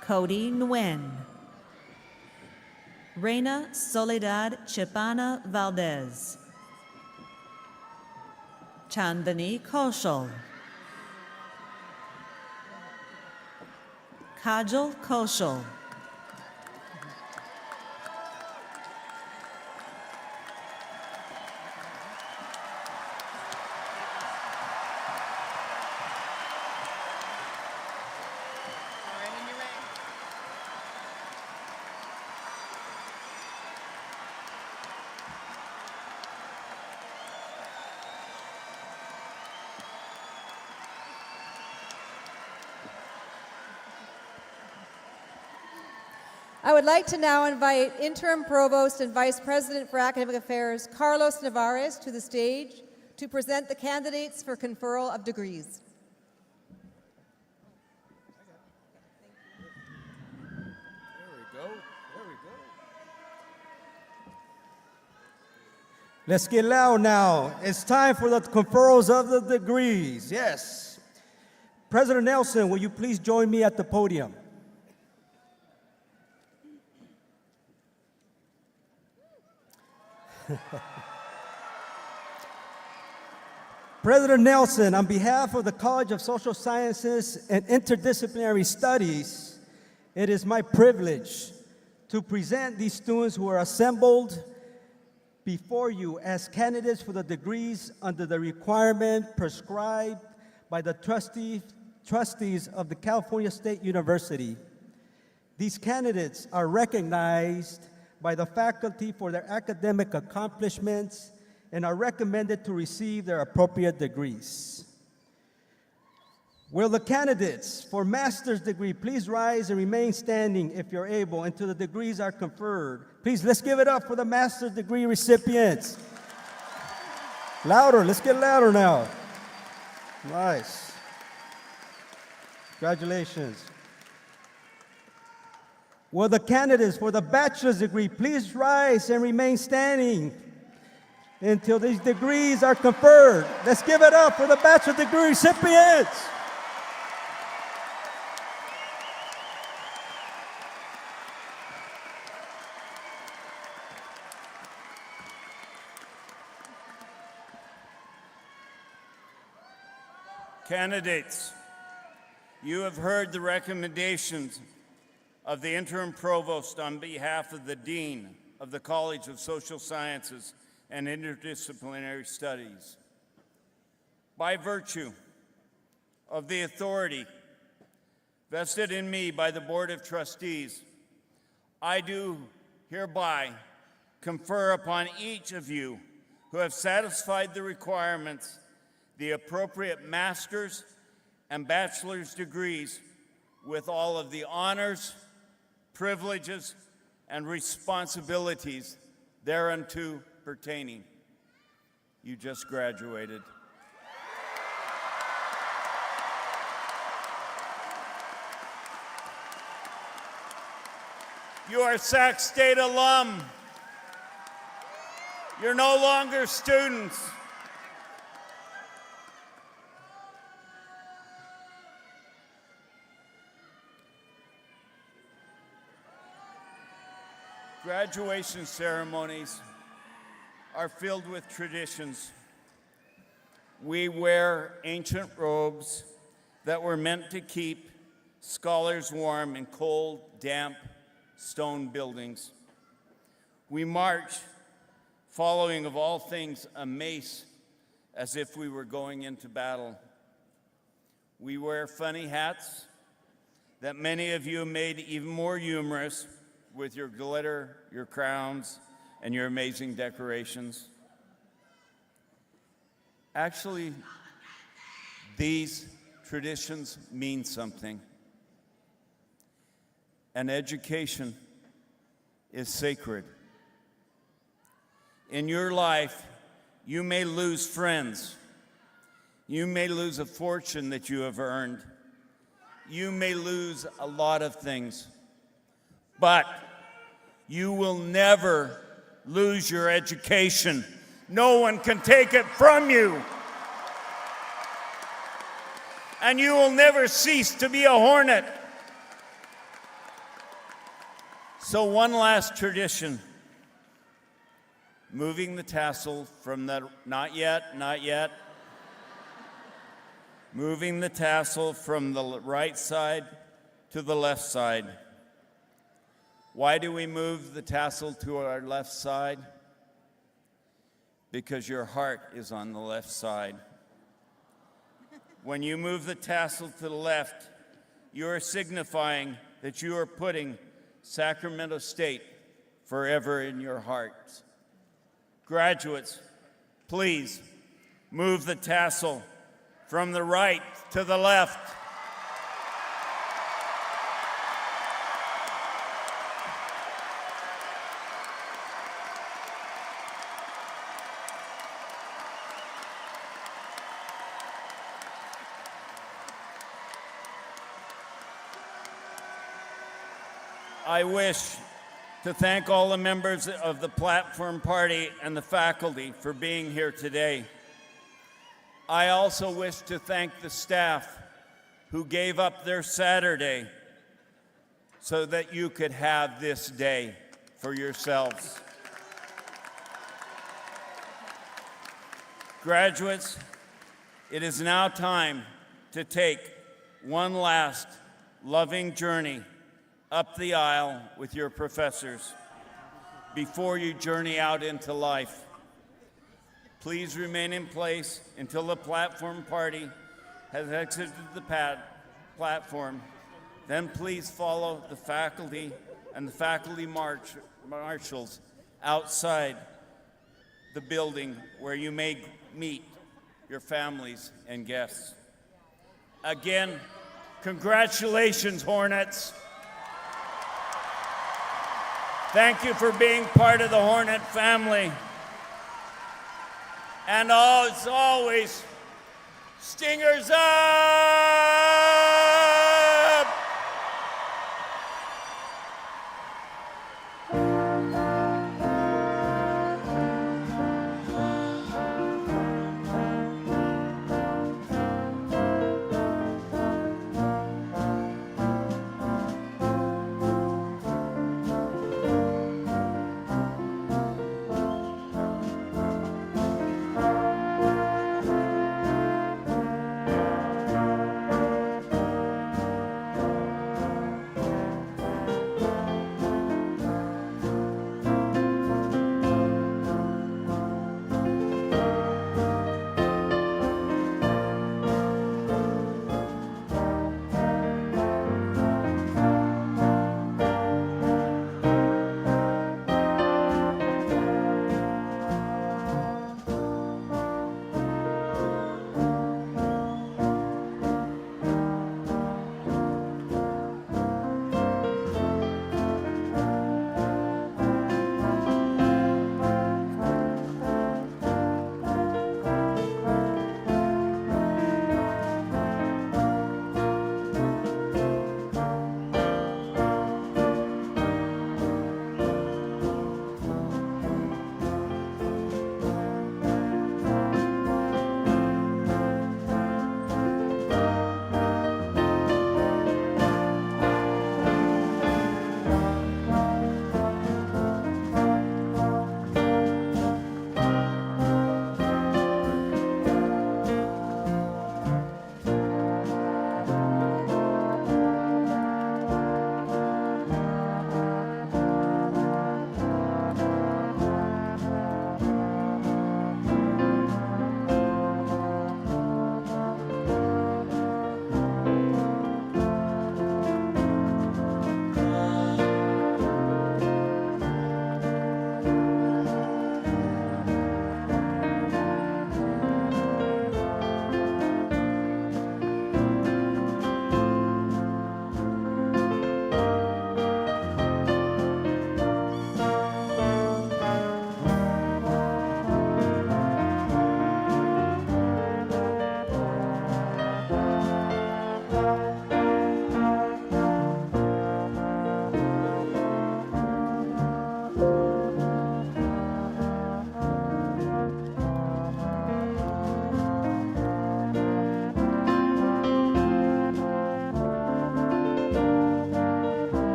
Cody Nguyen, Reina Soledad Chipana Valdez, Chandani Kaushal, Kajal Kaushal, I would like to now invite Interim Provost and Vice President for Academic Affairs, Carlos Navarez, to the stage to present the candidates for conferral of degrees. Let's get loud now. It's time for the conferrals of the degrees. Yes. President Nelson, will you please join me at the podium? President Nelson, on behalf of the College of Social Sciences and Interdisciplinary Studies, it is my privilege to present these students who are assembled before you as candidates for the degrees under the requirement prescribed by the trustees of the California State University. These candidates are recognized by the faculty for their academic accomplishments and are recommended to receive their appropriate degrees. Will the candidates for master's degree please rise and remain standing if you're able until the degrees are conferred? Please, let's give it up for the master's degree recipients. Louder, let's get louder now. Nice. Congratulations. Will the candidates for the bachelor's degree please rise and remain standing until these degrees are conferred? Let's give it up for the bachelor's degree recipients. Candidates, you have heard the recommendations of the interim provost on behalf of the Dean of the College of Social Sciences and Interdisciplinary Studies. By virtue of the authority vested in me by the Board of Trustees, I do hereby confer upon each of you who have satisfied the requirements the appropriate master's and bachelor's degrees with all of the honors, privileges, and responsibilities thereunto pertaining. You just graduated. You are Sac State alum. You're no longer students. Graduation ceremonies are filled with traditions. We wear ancient robes that were meant to keep scholars warm in cold, damp stone buildings. We march following of all things a mace as if we were going into battle. We wear funny hats that many of you made even more humorous with your glitter, your crowns, and your amazing decorations. Actually, these traditions mean something. And education is sacred. In your life, you may lose friends. You may lose a fortune that you have earned. You may lose a lot of things. But you will never lose your education. No one can take it from you. And you will never cease to be a hornet. So one last tradition. Moving the tassel from the, not yet. Moving the tassel from the right side to the left side. Why do we move the tassel to our left side? Because your heart is on the left side. When you move the tassel to the left, you are signifying that you are putting Sacramento State forever in your hearts. Graduates, please move the tassel from the right to the left. I wish to thank all the members of the Platform Party and the faculty for being here today. I also wish to thank the staff who gave up their Saturday so that you could have this day for yourselves. Graduates, it is now time to take one last loving journey up the aisle with your professors before you journey out into life. Please remain in place until the Platform Party has exited the platform. Then please follow the faculty and the faculty marshals outside the building where you may meet your families and guests. Again, congratulations, Hornets. Thank you for being part of the Hornet family. And as always, Stingers up!